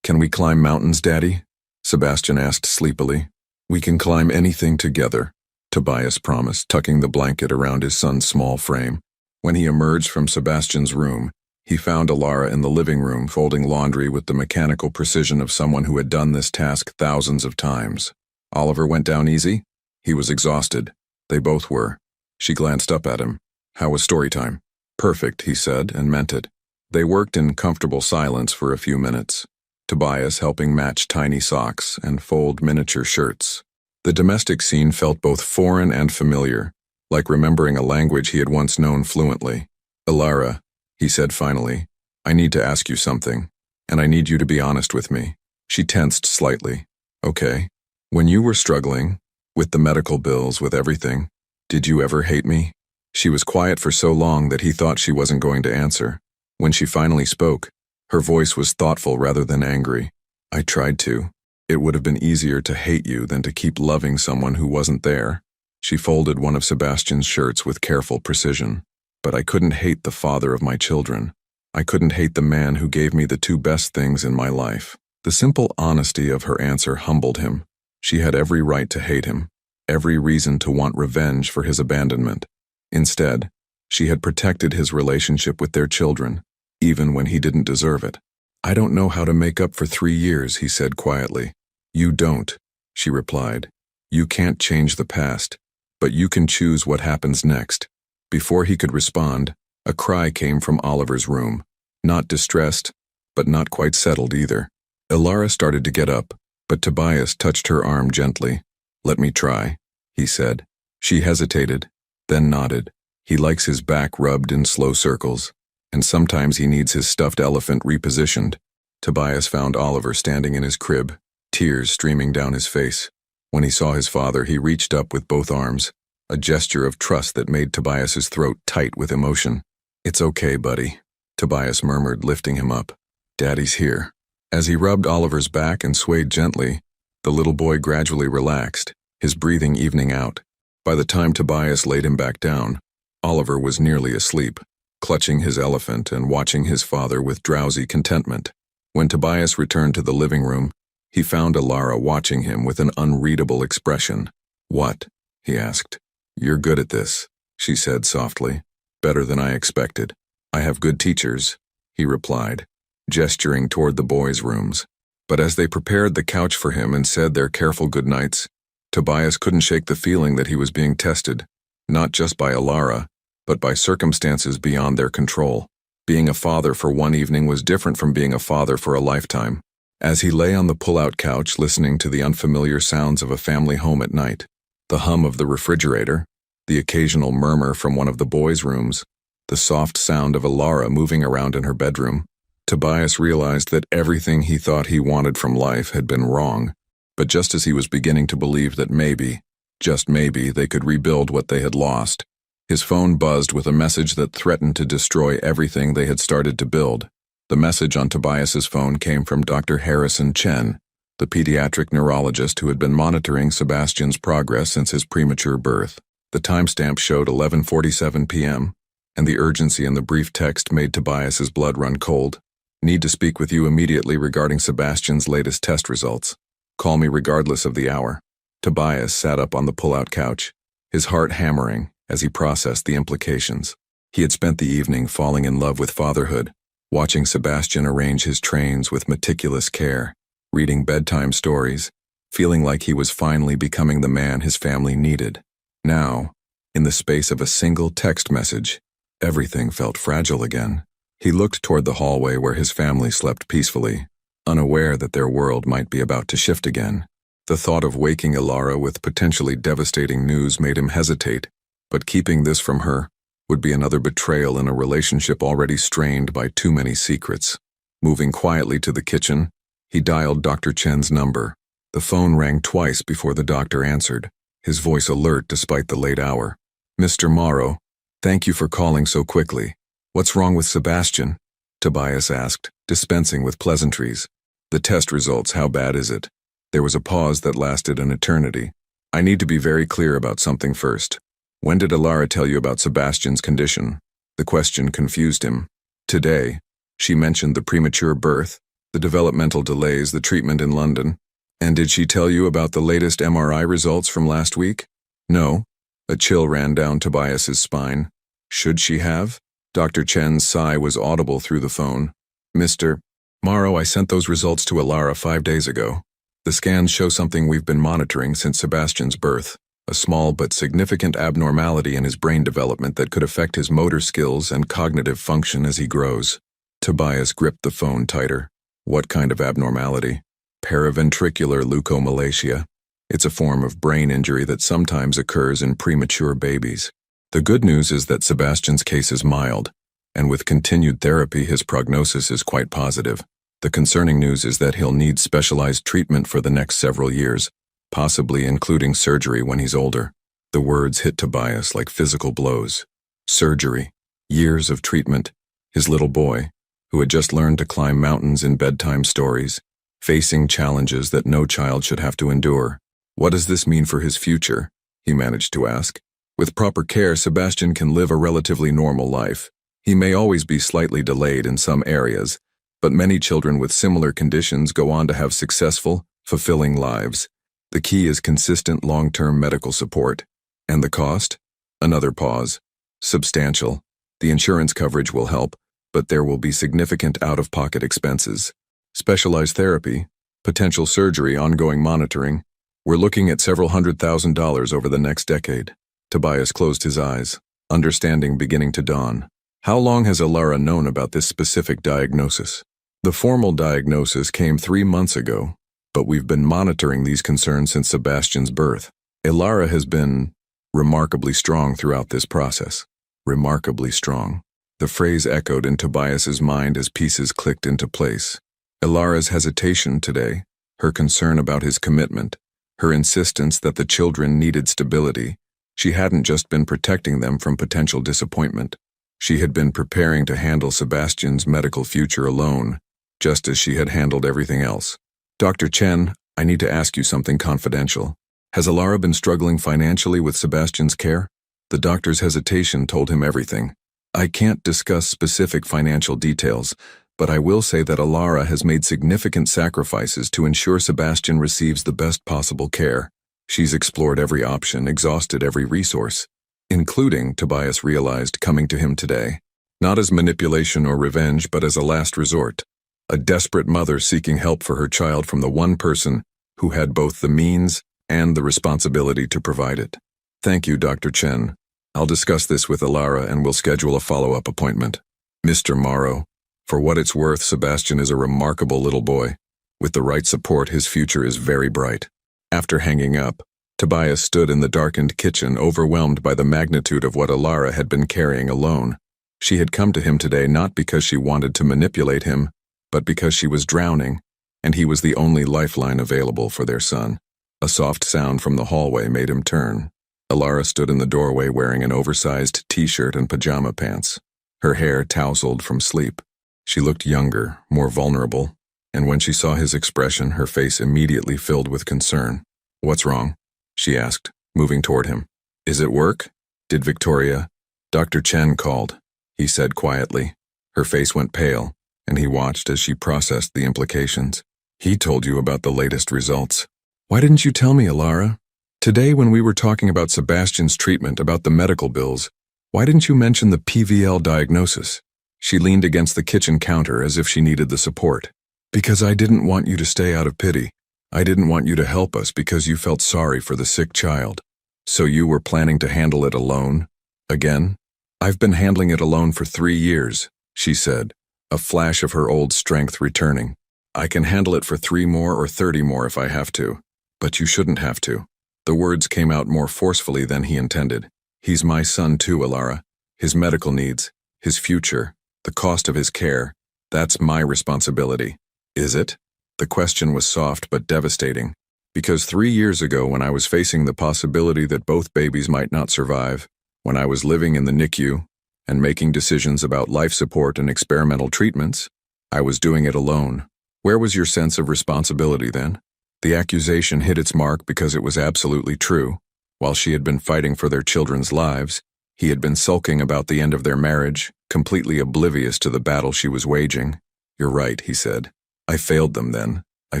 Can we climb mountains, Daddy?" Sebastian asked sleepily. "We can climb anything together," Tobias promised, tucking the blanket around his son's small frame. When he emerged from Sebastian's room, he found Ilara in the living room folding laundry with the mechanical precision of someone who had done this task thousands of times. "Oliver went down easy?" He was exhausted. They both were. She glanced up at him. "How was story time?" "Perfect," he said, and meant it. They worked in comfortable silence for a few minutes, Tobias helping match tiny socks and fold miniature shirts. The domestic scene felt both foreign and familiar, like remembering a language he had once known fluently. "Ilara," he said finally, "I need to ask you something, and I need you to be honest with me." She tensed slightly. "Okay. When you were struggling, with the medical bills, with everything, Did you ever hate me? She was quiet for so long that he thought she wasn't going to answer. When she finally spoke, her voice was thoughtful rather than angry. I tried to. It would have been easier to hate you than to keep loving someone who wasn't there. She folded one of Sebastian's shirts with careful precision. But I couldn't hate the father of my children. I couldn't hate the man who gave me the two best things in my life. The simple honesty of her answer humbled him. She had every right to hate him, every reason to want revenge for his abandonment. Instead, she had protected his relationship with their children, even when he didn't deserve it. I don't know how to make up for 3 years, he said quietly. You don't, she replied. You can't change the past, but you can choose what happens next. Before he could respond, a cry came from Oliver's room. Not distressed, but not quite settled either. Ilara started to get up, but Tobias touched her arm gently. Let me try, he said. She hesitated, then nodded. He likes his back rubbed in slow circles, and sometimes he needs his stuffed elephant repositioned. Tobias found Oliver standing in his crib, tears streaming down his face. When he saw his father, he reached up with both arms, a gesture of trust that made Tobias's throat tight with emotion. It's okay, buddy, Tobias murmured, lifting him up. Daddy's here. As he rubbed Oliver's back and swayed gently, the little boy gradually relaxed, his breathing evening out. By the time Tobias laid him back down, Oliver was nearly asleep, clutching his elephant and watching his father with drowsy contentment. When Tobias returned to the living room, he found Ilara watching him with an unreadable expression. What? He asked. You're good at this, she said softly. Better than I expected. I have good teachers, he replied, gesturing toward the boys' rooms. But as they prepared the couch for him and said their careful goodnights, Tobias couldn't shake the feeling that he was being tested, not just by Ilara, but by circumstances beyond their control. Being a father for one evening was different from being a father for a lifetime. As he lay on the pull-out couch listening to the unfamiliar sounds of a family home at night, the hum of the refrigerator, the occasional murmur from one of the boys' rooms, the soft sound of Ilara moving around in her bedroom, Tobias realized that everything he thought he wanted from life had been wrong. But just as he was beginning to believe that maybe, just maybe, they could rebuild what they had lost, his phone buzzed with a message that threatened to destroy everything they had started to build. The message on Tobias's phone came from Dr. Harrison Chen, the pediatric neurologist who had been monitoring Sebastian's progress since his premature birth. The timestamp showed 11:47 p.m., and the urgency in the brief text made Tobias's blood run cold. Need to speak with you immediately regarding Sebastian's latest test results. Call me regardless of the hour. Tobias sat up on the pull-out couch, his heart hammering as he processed the implications. He had spent the evening falling in love with fatherhood, watching Sebastian arrange his trains with meticulous care, reading bedtime stories, feeling like he was finally becoming the man his family needed. Now, in the space of a single text message, everything felt fragile again. He looked toward the hallway where his family slept peacefully, unaware that their world might be about to shift again. The thought of waking Ilara with potentially devastating news made him hesitate, but keeping this from her would be another betrayal in a relationship already strained by too many secrets. Moving quietly to the kitchen, he dialed Dr. Chen's number. The phone rang twice before the doctor answered, his voice alert despite the late hour. Mr. Morrow, thank you for calling so quickly. What's wrong with Sebastian? Tobias asked, dispensing with pleasantries. The test results, how bad is it? There was a pause that lasted an eternity. I need to be very clear about something first. When did Ilara tell you about Sebastian's condition? The question confused him. Today. She mentioned the premature birth, the developmental delays, the treatment in London. And did she tell you about the latest MRI results from last week? No. A chill ran down Tobias's spine. Should she have? Dr. Chen's sigh was audible through the phone. Mr. Morrow, I sent those results to Ilara 5 days ago. The scans show something we've been monitoring since Sebastian's birth, a small but significant abnormality in his brain development that could affect his motor skills and cognitive function as he grows. Tobias gripped the phone tighter. What kind of abnormality? Paraventricular leukomalacia. It's a form of brain injury that sometimes occurs in premature babies. The good news is that Sebastian's case is mild, and with continued therapy his prognosis is quite positive. The concerning news is that he'll need specialized treatment for the next several years, possibly including surgery when he's older. The words hit Tobias like physical blows. Surgery, years of treatment, his little boy, who had just learned to climb mountains in bedtime stories, facing challenges that no child should have to endure. What does this mean for his future? He managed to ask. With proper care, Sebastian can live a relatively normal life. He may always be slightly delayed in some areas, but many children with similar conditions go on to have successful, fulfilling lives. The key is consistent long-term medical support. And the cost? Another pause. Substantial. The insurance coverage will help, but there will be significant out-of-pocket expenses. Specialized therapy, potential surgery, ongoing monitoring. We're looking at several $100,000 over the next decade. Tobias closed his eyes, understanding beginning to dawn. How long has Alara known about this specific diagnosis? The formal diagnosis came 3 months ago, but we've been monitoring these concerns since Sebastian's birth. Alara has been remarkably strong throughout this process. Remarkably strong. The phrase echoed in Tobias's mind as pieces clicked into place. Alara's hesitation today, her concern about his commitment, her insistence that the children needed stability. She hadn't just been protecting them from potential disappointment. She had been preparing to handle Sebastian's medical future alone, just as she had handled everything else. Dr. Chen, I need to ask you something confidential. Has Alara been struggling financially with Sebastian's care? The doctor's hesitation told him everything. I can't discuss specific financial details, but I will say that Alara has made significant sacrifices to ensure Sebastian receives the best possible care. She's explored every option, exhausted every resource, including, Tobias realized, coming to him today. Not as manipulation or revenge, but as a last resort. A desperate mother seeking help for her child from the one person who had both the means and the responsibility to provide it. Thank you, Dr. Chen. I'll discuss this with Alara and we'll schedule a follow-up appointment. Mr. Morrow, for what it's worth, Sebastian is a remarkable little boy. With the right support, his future is very bright. After hanging up, Tobias stood in the darkened kitchen, overwhelmed by the magnitude of what Alara had been carrying alone. She had come to him today not because she wanted to manipulate him, but because she was drowning, and he was the only lifeline available for their son. A soft sound from the hallway made him turn. Alara stood in the doorway wearing an oversized t-shirt and pajama pants, her hair tousled from sleep. She looked younger, more vulnerable, and when she saw his expression, her face immediately filled with concern. What's wrong? She asked, moving toward him. Is it work? Did Victoria? Dr. Chen called, he said quietly. Her face went pale, and he watched as she processed the implications. He told you about the latest results. Why didn't you tell me, Alara? Today when we were talking about Sebastian's treatment, about the medical bills, why didn't you mention the PVL diagnosis? She leaned against the kitchen counter as if she needed the support. Because I didn't want you to stay out of pity. I didn't want you to help us because you felt sorry for the sick child. So you were planning to handle it alone? Again? I've been handling it alone for 3 years, she said, a flash of her old strength returning. I can handle it for 3 more or 30 more if I have to. But you shouldn't have to. The words came out more forcefully than he intended. He's my son too, Alara. His medical needs, his future, the cost of his care, that's my responsibility. Is it? The question was soft but devastating. Because 3 years ago, when I was facing the possibility that both babies might not survive, when I was living in the NICU and making decisions about life support and experimental treatments, I was doing it alone. Where was your sense of responsibility then? The accusation hit its mark because it was absolutely true. While she had been fighting for their children's lives, he had been sulking about the end of their marriage, completely oblivious to the battle she was waging. You're right, he said. I failed them then. I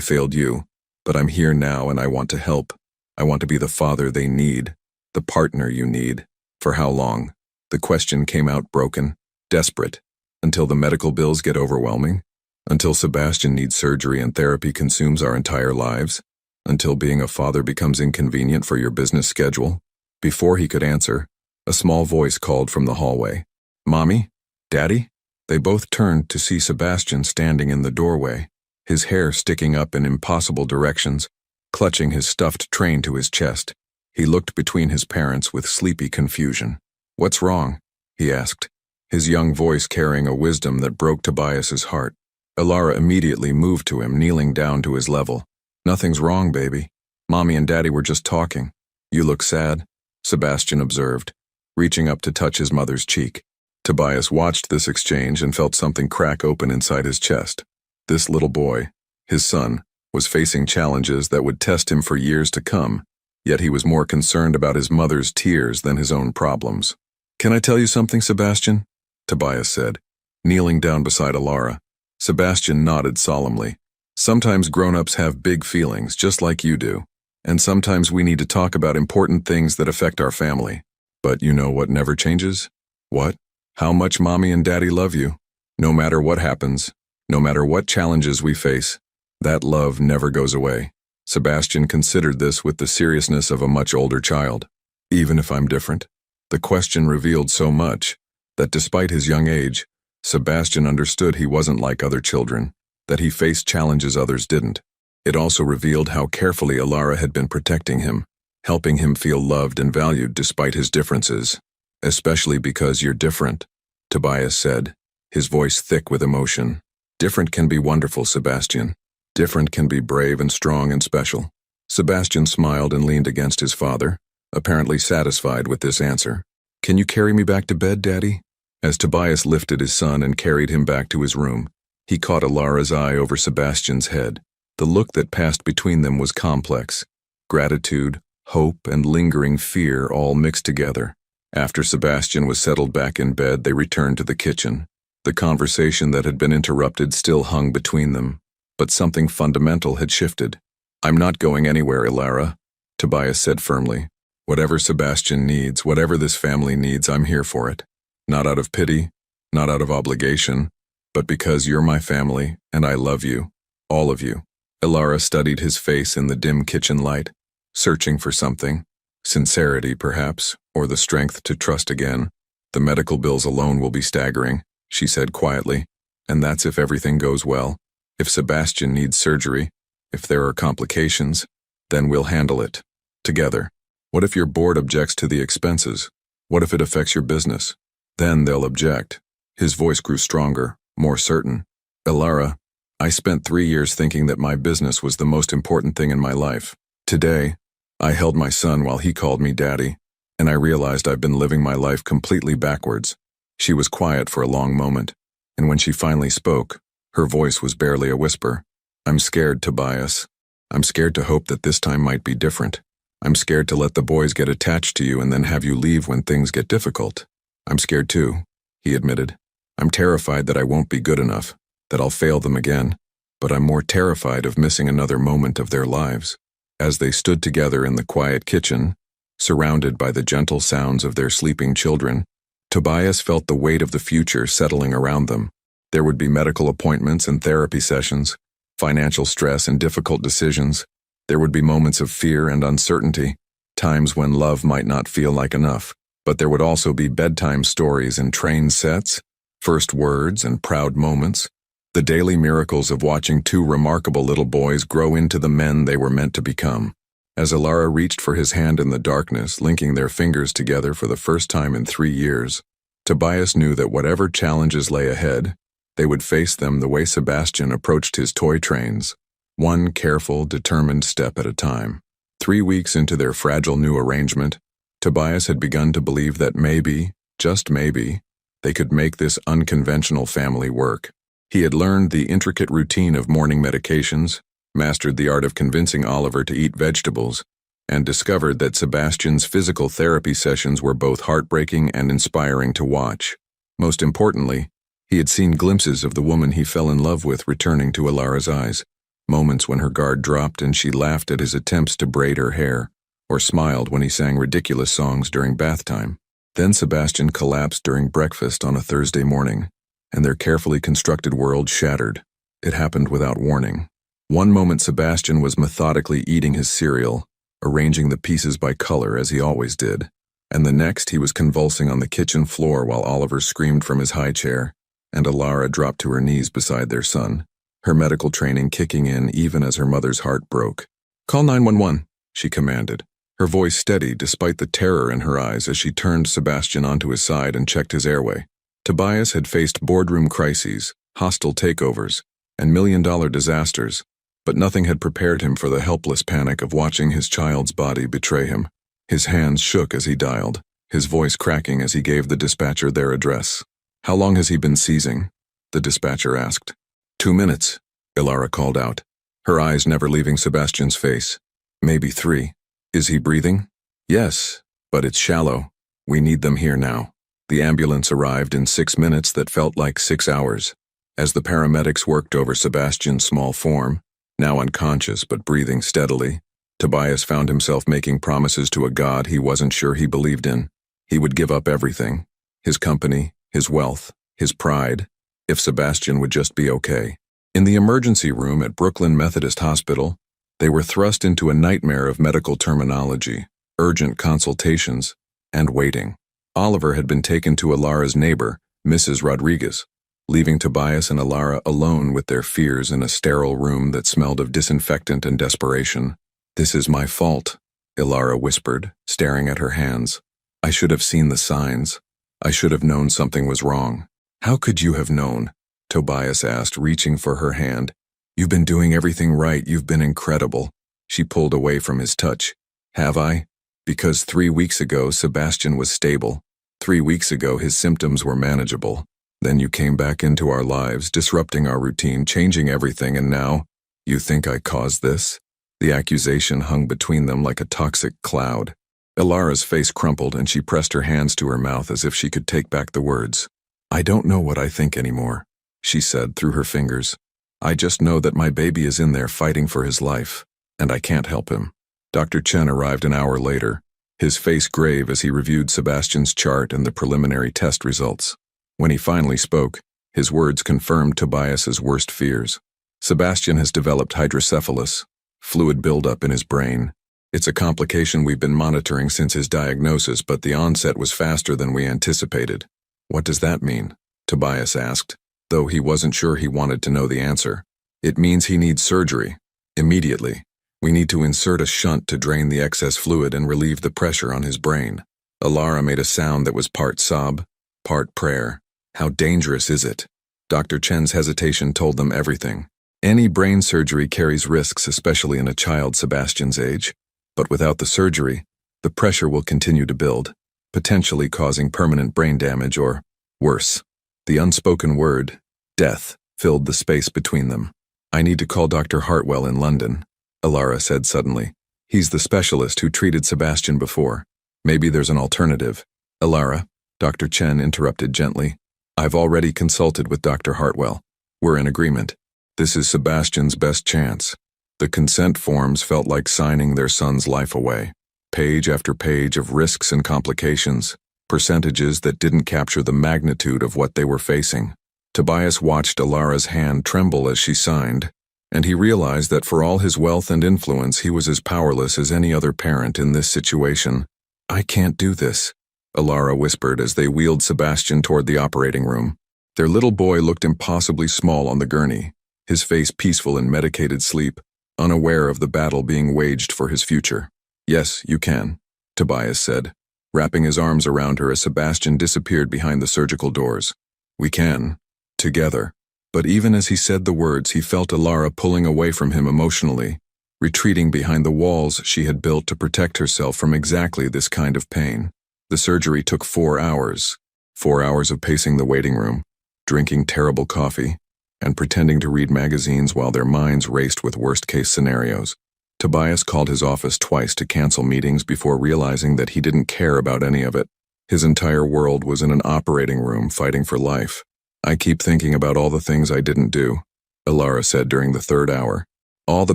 failed you. But I'm here now and I want to help. I want to be the father they need, the partner you need. For how long? The question came out broken, desperate. Until the medical bills get overwhelming? Until Sebastian needs surgery and therapy consumes our entire lives? Until being a father becomes inconvenient for your business schedule? Before he could answer, a small voice called from the hallway. Mommy? Daddy? They both turned to see Sebastian standing in the doorway, his hair sticking up in impossible directions, clutching his stuffed train to his chest. He looked between his parents with sleepy confusion. What's wrong? He asked, his young voice carrying a wisdom that broke Tobias's heart. Alara immediately moved to him, kneeling down to his level. Nothing's wrong, baby. Mommy and Daddy were just talking. You look sad. Sebastian observed, reaching up to touch his mother's cheek. Tobias watched this exchange and felt something crack open inside his chest. This little boy, his son, was facing challenges that would test him for years to come, yet he was more concerned about his mother's tears than his own problems. "Can I tell you something, Sebastian?" Tobias said, kneeling down beside Alara. Sebastian nodded solemnly. "Sometimes grown-ups have big feelings, just like you do, and sometimes we need to talk about important things that affect our family. But you know what never changes? What? How much Mommy and Daddy love you. No matter what happens, no matter what challenges we face, that love never goes away." Sebastian considered this with the seriousness of a much older child. "Even if I'm different?" The question revealed so much that despite his young age, Sebastian understood he wasn't like other children, that he faced challenges others didn't. It also revealed how carefully Alara had been protecting him, helping him feel loved and valued despite his differences. "Especially because you're different," Tobias said, his voice thick with emotion. "Different can be wonderful, Sebastian. Different can be brave and strong and special." Sebastian smiled and leaned against his father, apparently satisfied with this answer. "Can you carry me back to bed, Daddy?" As Tobias lifted his son and carried him back to his room, he caught Alara's eye over Sebastian's head. The look that passed between them was complex. Gratitude, hope, and lingering fear all mixed together. After Sebastian was settled back in bed, they returned to the kitchen. The conversation that had been interrupted still hung between them, but something fundamental had shifted. "I'm not going anywhere, Alara," Tobias said firmly. "Whatever Sebastian needs, whatever this family needs, I'm here for it. Not out of pity, not out of obligation, but because you're my family and I love you, all of you." Alara studied his face in the dim kitchen light, searching for something. Sincerity, perhaps, or the strength to trust again. "The medical bills alone will be staggering," she said quietly, "and that's if everything goes well. If Sebastian needs surgery, if there are complications, then we'll handle it. Together. What if your board objects to the expenses? What if it affects your business? Then they'll object." His voice grew stronger, more certain. "Alara, I spent 3 years thinking that my business was the most important thing in my life. Today, I held my son while he called me Daddy, and I realized I've been living my life completely backwards." She was quiet for a long moment, and when she finally spoke, her voice was barely a whisper. "I'm scared, Tobias. I'm scared to hope that this time might be different. I'm scared to let the boys get attached to you and then have you leave when things get difficult. I'm scared too," he admitted. "I'm terrified that I won't be good enough, that I'll fail them again, but I'm more terrified of missing another moment of their lives." As they stood together in the quiet kitchen, surrounded by the gentle sounds of their sleeping children, Tobias felt the weight of the future settling around them. There would be medical appointments and therapy sessions, financial stress and difficult decisions. There would be moments of fear and uncertainty, times when love might not feel like enough. But there would also be bedtime stories and train sets, first words and proud moments, the daily miracles of watching two remarkable little boys grow into the men they were meant to become. As Alara reached for his hand in the darkness, linking their fingers together for the first time in 3 years, Tobias knew that whatever challenges lay ahead, they would face them the way Sebastian approached his toy trains, one careful, determined step at a time. 3 weeks into their fragile new arrangement, Tobias had begun to believe that maybe, just maybe, they could make this unconventional family work. He had learned the intricate routine of morning medications, mastered the art of convincing Oliver to eat vegetables, and discovered that Sebastian's physical therapy sessions were both heartbreaking and inspiring to watch. Most importantly, he had seen glimpses of the woman he fell in love with returning to Alara's eyes, moments when her guard dropped and she laughed at his attempts to braid her hair, or smiled when he sang ridiculous songs during bath time. Then Sebastian collapsed during breakfast on a Thursday morning, and their carefully constructed world shattered. It happened without warning. One moment Sebastian was methodically eating his cereal, arranging the pieces by color as he always did, and the next he was convulsing on the kitchen floor while Oliver screamed from his high chair, and Alara dropped to her knees beside their son, her medical training kicking in even as her mother's heart broke. "Call 911, she commanded, her voice steady despite the terror in her eyes as she turned Sebastian onto his side and checked his airway. Tobias had faced boardroom crises, hostile takeovers, and million-dollar disasters, but nothing had prepared him for the helpless panic of watching his child's body betray him. His hands shook as he dialed, his voice cracking as he gave the dispatcher their address. "How long has he been seizing?" the dispatcher asked. 2 minutes, Ilara called out, her eyes never leaving Sebastian's face. "Maybe 3. Is he breathing?" "Yes, but it's shallow. We need them here now." The ambulance arrived in 6 minutes that felt like 6 hours. As the paramedics worked over Sebastian's small form, now unconscious but breathing steadily, Tobias found himself making promises to a god he wasn't sure he believed in. He would give up everything, his company, his wealth, his pride, if Sebastian would just be okay. In the emergency room at Brooklyn Methodist Hospital, they were thrust into a nightmare of medical terminology, urgent consultations, and waiting. Oliver had been taken to Ilara's neighbor, Mrs. Rodriguez, leaving Tobias and Ilara alone with their fears in a sterile room that smelled of disinfectant and desperation. "This is my fault," Ilara whispered, staring at her hands. "I should have seen the signs. I should have known something was wrong." "How could you have known?" Tobias asked, reaching for her hand. "You've been doing everything right. You've been incredible." She pulled away from his touch. "Have I? Because 3 weeks ago, Sebastian was stable. 3 weeks ago, his symptoms were manageable. Then you came back into our lives, disrupting our routine, changing everything, and now, you think I caused this?" The accusation hung between them like a toxic cloud. Ilara's face crumpled and she pressed her hands to her mouth as if she could take back the words. "I don't know what I think anymore," she said through her fingers. "I just know that my baby is in there fighting for his life, and I can't help him." Dr. Chen arrived an hour later, his face grave as he reviewed Sebastian's chart and the preliminary test results. When he finally spoke, his words confirmed Tobias's worst fears. "Sebastian has developed hydrocephalus, fluid buildup in his brain. It's a complication we've been monitoring since his diagnosis, but the onset was faster than we anticipated." "What does that mean?" Tobias asked, though he wasn't sure he wanted to know the answer. "It means he needs surgery. Immediately. We need to insert a shunt to drain the excess fluid and relieve the pressure on his brain." Ilara made a sound that was part sob, part prayer. "How dangerous is it?" Dr. Chen's hesitation told them everything. Any brain surgery carries risks, especially in a child Sebastian's age. But without the surgery, the pressure will continue to build, potentially causing permanent brain damage or, worse. The unspoken word, death, filled the space between them. "I need to call Dr. Hartwell in London," Ilara said suddenly. "He's the specialist who treated Sebastian before. Maybe there's an alternative." "Ilara," Dr. Chen interrupted gently. "I've already consulted with Dr. Hartwell. We're in agreement. This is Sebastian's best chance." The consent forms felt like signing their son's life away. Page after page of risks and complications, percentages that didn't capture the magnitude of what they were facing. Tobias watched Ilara's hand tremble as she signed, and he realized that for all his wealth and influence, he was as powerless as any other parent in this situation. "I can't do this," Ilara whispered as they wheeled Sebastian toward the operating room. Their little boy looked impossibly small on the gurney, his face peaceful in medicated sleep, unaware of the battle being waged for his future. "Yes, you can," Tobias said, wrapping his arms around her as Sebastian disappeared behind the surgical doors. "We can. Together." But even as he said the words, he felt Ilara pulling away from him emotionally, retreating behind the walls she had built to protect herself from exactly this kind of pain. The surgery took 4 hours. 4 hours of pacing the waiting room, drinking terrible coffee, and pretending to read magazines while their minds raced with worst-case scenarios. Tobias called his office twice to cancel meetings before realizing that he didn't care about any of it. His entire world was in an operating room fighting for life. "I keep thinking about all the things I didn't do," Ilara said during the 3rd hour. "All the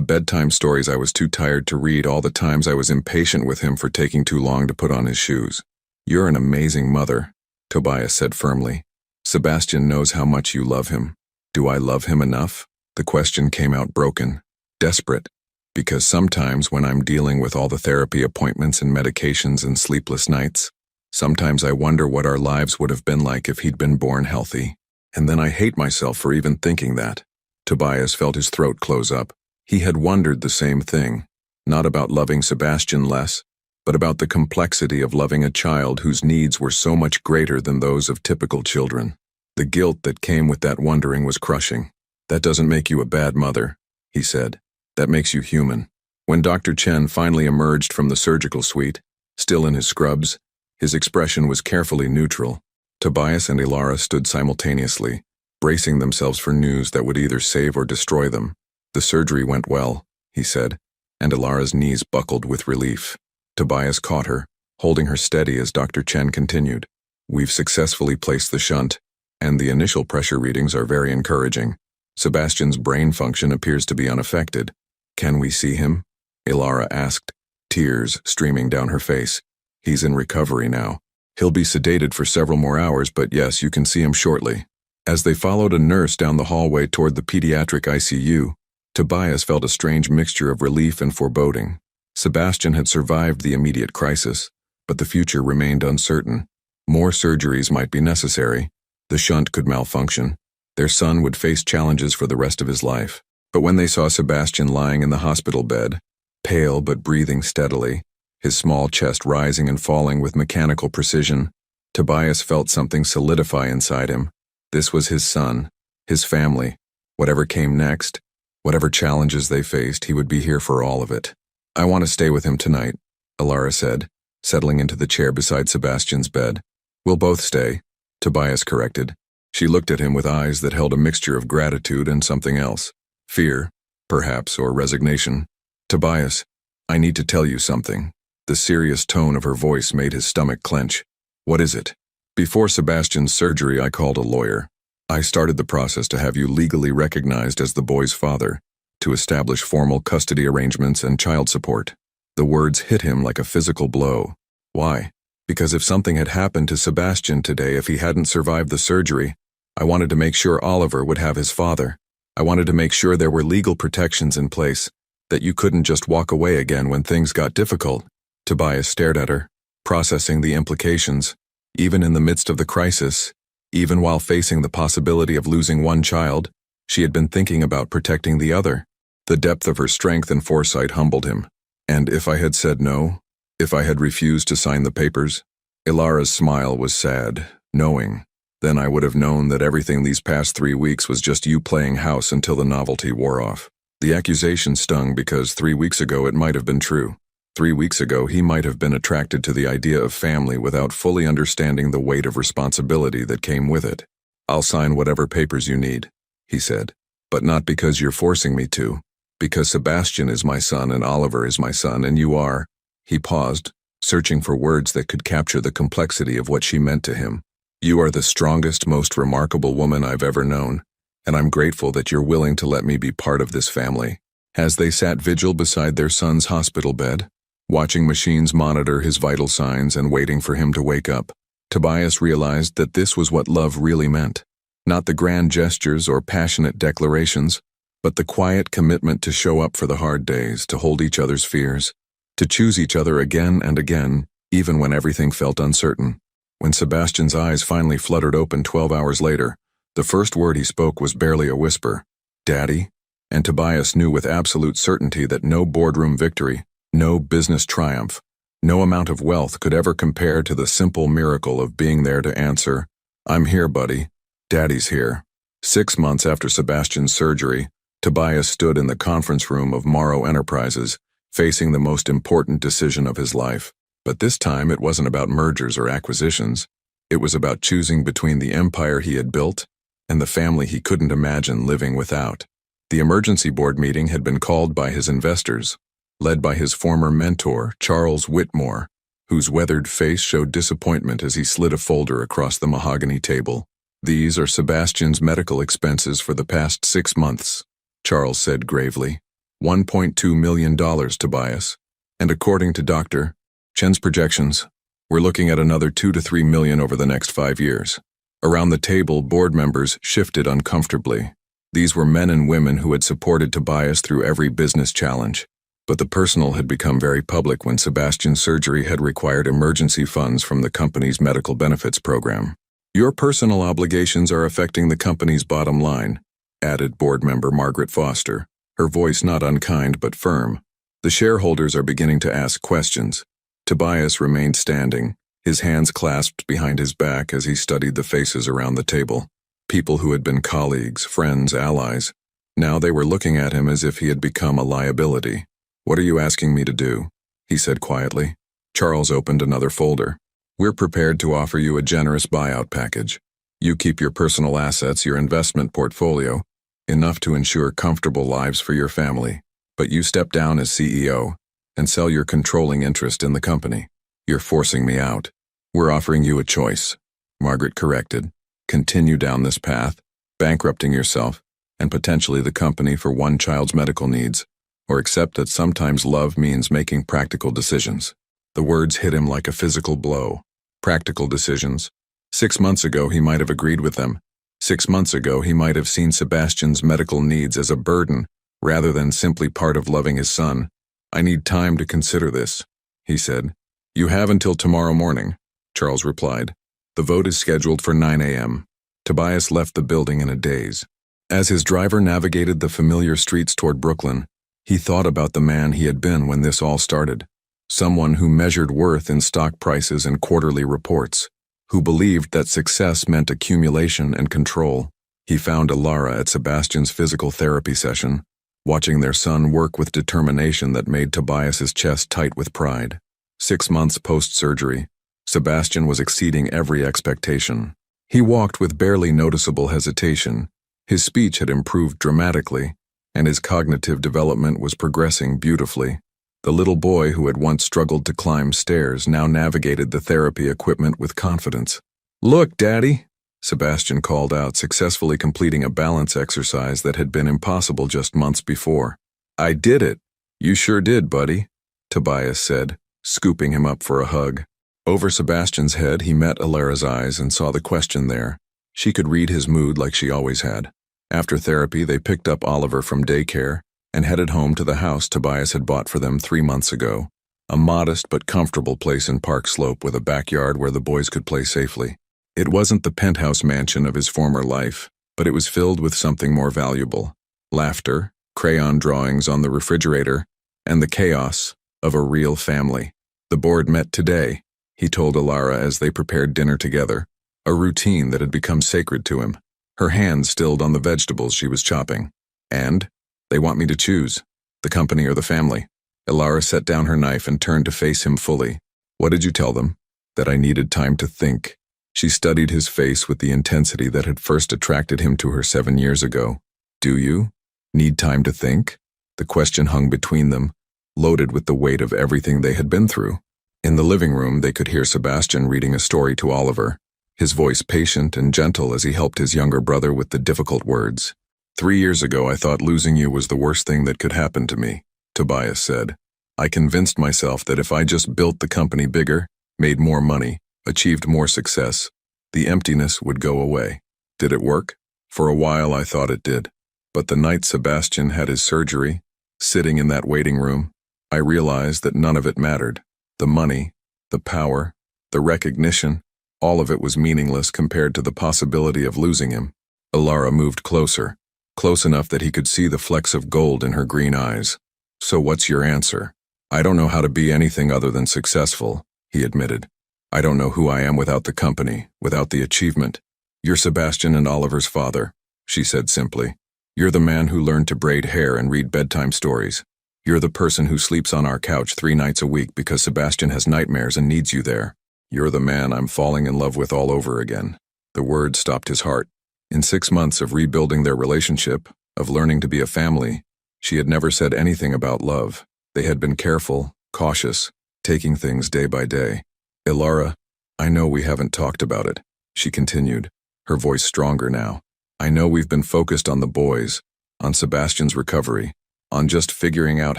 bedtime stories I was too tired to read, all the times I was impatient with him for taking too long to put on his shoes." "You're an amazing mother," Tobias said firmly. "Sebastian knows how much you love him. Do I love him enough?" The question came out broken, desperate, because sometimes when I'm dealing with all the therapy appointments and medications and sleepless nights, sometimes I wonder what our lives would have been like if he'd been born healthy. And then I hate myself for even thinking that. Tobias felt his throat close up. He had wondered the same thing, not about loving Sebastian less, but about the complexity of loving a child whose needs were so much greater than those of typical children. The guilt that came with that wondering was crushing. "That doesn't make you a bad mother," he said. "That makes you human." When Dr. Chen finally emerged from the surgical suite, Still in his scrubs, his expression was carefully neutral. Tobias and Ilara stood simultaneously, bracing themselves for news that would either save or destroy them. "The surgery went well," he said, and Ilara's knees buckled with relief. Tobias caught her, holding her steady as Dr. Chen continued. "We've successfully placed the shunt, and the initial pressure readings are very encouraging. Sebastian's brain function appears to be unaffected. Can we see him?" Ilara asked, tears streaming down her face. "He's in recovery now. He'll be sedated for several more hours, but yes, you can see him shortly." As they followed a nurse down the hallway toward the pediatric ICU, Tobias felt a strange mixture of relief and foreboding. Sebastian had survived the immediate crisis, but the future remained uncertain. More surgeries might be necessary. The shunt could malfunction. Their son would face challenges for the rest of his life. But when they saw Sebastian lying in the hospital bed, pale but breathing steadily, his small chest rising and falling with mechanical precision, Tobias felt something solidify inside him. This was his son, his family. Whatever came next, whatever challenges they faced, he would be here for all of it. "I want to stay with him tonight," Ilara said, settling into the chair beside Sebastian's bed. "We'll both stay," Tobias corrected. She looked at him with eyes that held a mixture of gratitude and something else. Fear, perhaps, or resignation. "Tobias, I need to tell you something." The serious tone of her voice made his stomach clench. "What is it?" "Before Sebastian's surgery, I called a lawyer. I started the process to have you legally recognized as the boy's father, to establish formal custody arrangements and child support." The words hit him like a physical blow. Why? Because if something had happened to Sebastian today, if he hadn't survived the surgery, I wanted to make sure Oliver would have his father. I wanted to make sure there were legal protections in place, that you couldn't just walk away again when things got difficult. Tobias stared at her, processing the implications. Even in the midst of the crisis, even while facing the possibility of losing one child, she had been thinking about protecting the other. The depth of her strength and foresight humbled him. "And if I had said no? If I had refused to sign the papers?" Ilara's smile was sad, knowing. "Then I would have known that everything these past 3 weeks was just you playing house until the novelty wore off." The accusation stung because 3 weeks ago it might have been true. 3 weeks ago he might have been attracted to the idea of family without fully understanding the weight of responsibility that came with it. "I'll sign whatever papers you need," he said. "But not because you're forcing me to. Because Sebastian is my son and Oliver is my son and you are." He paused, searching for words that could capture the complexity of what she meant to him. "You are the strongest, most remarkable woman I've ever known, and I'm grateful that you're willing to let me be part of this family." As they sat vigil beside their son's hospital bed, watching machines monitor his vital signs and waiting for him to wake up, Tobias realized that this was what love really meant. Not the grand gestures or passionate declarations, but the quiet commitment to show up for the hard days, to hold each other's fears, to choose each other again and again, even when everything felt uncertain. When Sebastian's eyes finally fluttered open 12 hours later, the first word he spoke was barely a whisper. "Daddy?" And Tobias knew with absolute certainty that no boardroom victory, no business triumph, no amount of wealth could ever compare to the simple miracle of being there to answer, "I'm here, buddy. Daddy's here." 6 months after Sebastian's surgery, Tobias stood in the conference room of Morrow Enterprises, facing the most important decision of his life. But this time it wasn't about mergers or acquisitions. It was about choosing between the empire he had built and the family he couldn't imagine living without. The emergency board meeting had been called by his investors, led by his former mentor, Charles Whitmore, whose weathered face showed disappointment as he slid a folder across the mahogany table. "These are Sebastian's medical expenses for the past 6 months, Charles said gravely. $1.2 million, Tobias. And according to Dr. Chen's projections, we're looking at another 2 to 3 million over the next 5 years. Around the table, board members shifted uncomfortably. These were men and women who had supported Tobias through every business challenge. But the personal had become very public when Sebastian's surgery had required emergency funds from the company's medical benefits program. "Your personal obligations are affecting the company's bottom line," added board member Margaret Foster, her voice not unkind but firm. "The shareholders are beginning to ask questions." Tobias remained standing, his hands clasped behind his back as he studied the faces around the table. People who had been colleagues, friends, allies. Now they were looking at him as if he had become a liability. "What are you asking me to do?" he said quietly. Charles opened another folder. We're prepared to offer you a generous buyout package. You keep your personal assets, your investment portfolio, enough to ensure comfortable lives for your family. But you step down as CEO and sell your controlling interest in the company. You're forcing me out. We're offering you a choice. Margaret corrected. Continue down this path, bankrupting yourself and potentially the company for one child's medical needs, or accept that sometimes love means making practical decisions. The words hit him like a physical blow. Practical decisions. 6 months ago he might have agreed with them. 6 months ago he might have seen Sebastian's medical needs as a burden rather than simply part of loving his son. I need time to consider this, he said. You have until tomorrow morning, Charles replied. The vote is scheduled for 9 a.m. Tobias left the building in a daze. As his driver navigated the familiar streets toward Brooklyn, he thought about the man he had been when this all started. Someone who measured worth in stock prices and quarterly reports, who believed that success meant accumulation and control. He found Alara at Sebastian's physical therapy session, watching their son work with determination that made Tobias's chest tight with pride. 6 months post-surgery, Sebastian was exceeding every expectation. He walked with barely noticeable hesitation. His speech had improved dramatically, and his cognitive development was progressing beautifully. The little boy who had once struggled to climb stairs now navigated the therapy equipment with confidence. "Look, Daddy," Sebastian called out, successfully completing a balance exercise that had been impossible just months before. "I did it." "You sure did, buddy," Tobias said, scooping him up for a hug. Over Sebastian's head he met Alara's eyes and saw the question there. She could read his mood like she always had. After therapy, they picked up Oliver from daycare and headed home to the house Tobias had bought for them 3 months ago, a modest but comfortable place in Park Slope with a backyard where the boys could play safely. It wasn't the penthouse mansion of his former life, but it was filled with something more valuable: laughter, crayon drawings on the refrigerator, and the chaos of a real family. The board met today, he told Alara as they prepared dinner together, a routine that had become sacred to him. Her hand stilled on the vegetables she was chopping. "And? They want me to choose, the company or the family." Alara set down her knife and turned to face him fully. "What did you tell them?" "That I needed time to think." She studied his face with the intensity that had first attracted him to her 7 years ago. "Do you need time to think?" The question hung between them, loaded with the weight of everything they had been through. In the living room, they could hear Sebastian reading a story to Oliver, his voice patient and gentle as he helped his younger brother with the difficult words. 3 years ago, I thought losing you was the worst thing that could happen to me, Tobias said. I convinced myself that if I just built the company bigger, made more money, achieved more success, the emptiness would go away. Did it work? For a while, I thought it did. But the night Sebastian had his surgery, sitting in that waiting room, I realized that none of it mattered. The money, the power, the recognition, all of it was meaningless compared to the possibility of losing him. Alara moved closer, close enough that he could see the flecks of gold in her green eyes. "So what's your answer?" "I don't know how to be anything other than successful," he admitted. "I don't know who I am without the company, without the achievement." "You're Sebastian and Oliver's father," she said simply. "You're the man who learned to braid hair and read bedtime stories. You're the person who sleeps on our couch 3 nights a week because Sebastian has nightmares and needs you there. You're the man I'm falling in love with all over again." The word stopped his heart. In 6 months of rebuilding their relationship, of learning to be a family, she had never said anything about love. They had been careful, cautious, taking things day by day. "Alara, I know we haven't talked about it," she continued, her voice stronger now. "I know we've been focused on the boys, on Sebastian's recovery, on just figuring out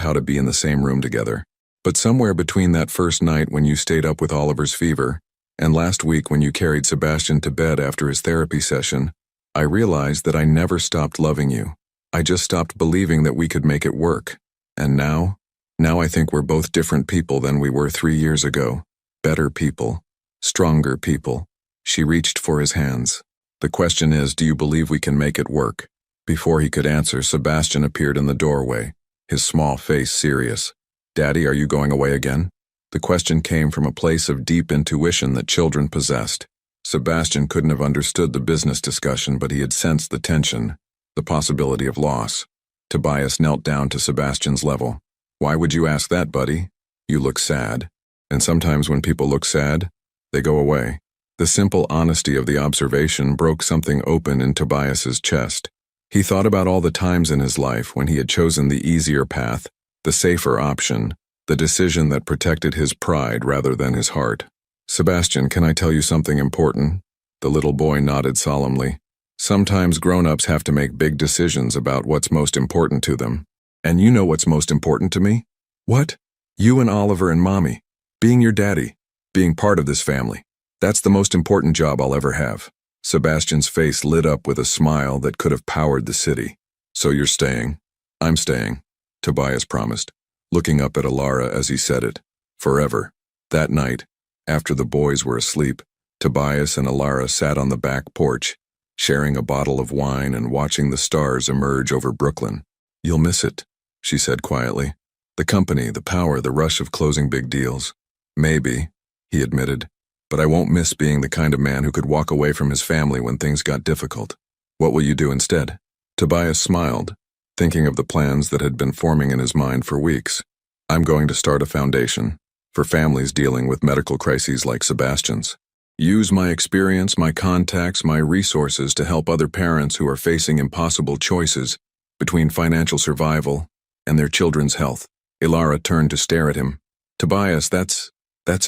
how to be in the same room together. But somewhere between that first night when you stayed up with Oliver's fever, and last week when you carried Sebastian to bed after his therapy session, I realized that I never stopped loving you. I just stopped believing that we could make it work. And now I think we're both different people than we were 3 years ago. Better people. Stronger people." She reached for his hands. "The question is, do you believe we can make it work?" Before he could answer, Sebastian appeared in the doorway, his small face serious. "Daddy, are you going away again?" The question came from a place of deep intuition that children possessed. Sebastian couldn't have understood the business discussion, but he had sensed the tension, the possibility of loss. Tobias knelt down to Sebastian's level. "Why would you ask that, buddy? You look sad." And sometimes when people look sad, they go away. The simple honesty of the observation broke something open in Tobias's chest. He thought about all the times in his life when he had chosen the easier path, the safer option, the decision that protected his pride rather than his heart. "Sebastian, can I tell you something important?" The little boy nodded solemnly. "Sometimes grown-ups have to make big decisions about what's most important to them. And you know what's most important to me?" "What?" "You and Oliver and Mommy. Being your daddy. Being part of this family. That's the most important job I'll ever have." Sebastian's face lit up with a smile that could have powered the city. "So you're staying?" "I'm staying," Tobias promised, looking up at Alara as he said it. Forever. That night, after the boys were asleep, Tobias and Alara sat on the back porch, sharing a bottle of wine and watching the stars emerge over Brooklyn. "You'll miss it," she said quietly. "The company, the power, the rush of closing big deals." "Maybe," he admitted, "but I won't miss being the kind of man who could walk away from his family when things got difficult." "What will you do instead?" Tobias smiled, thinking of the plans that had been forming in his mind for weeks. "I'm going to start a foundation for families dealing with medical crises like Sebastian's. Use my experience, my contacts, my resources to help other parents who are facing impossible choices between financial survival and their children's health." Ilara turned to stare at him. "Tobias, that's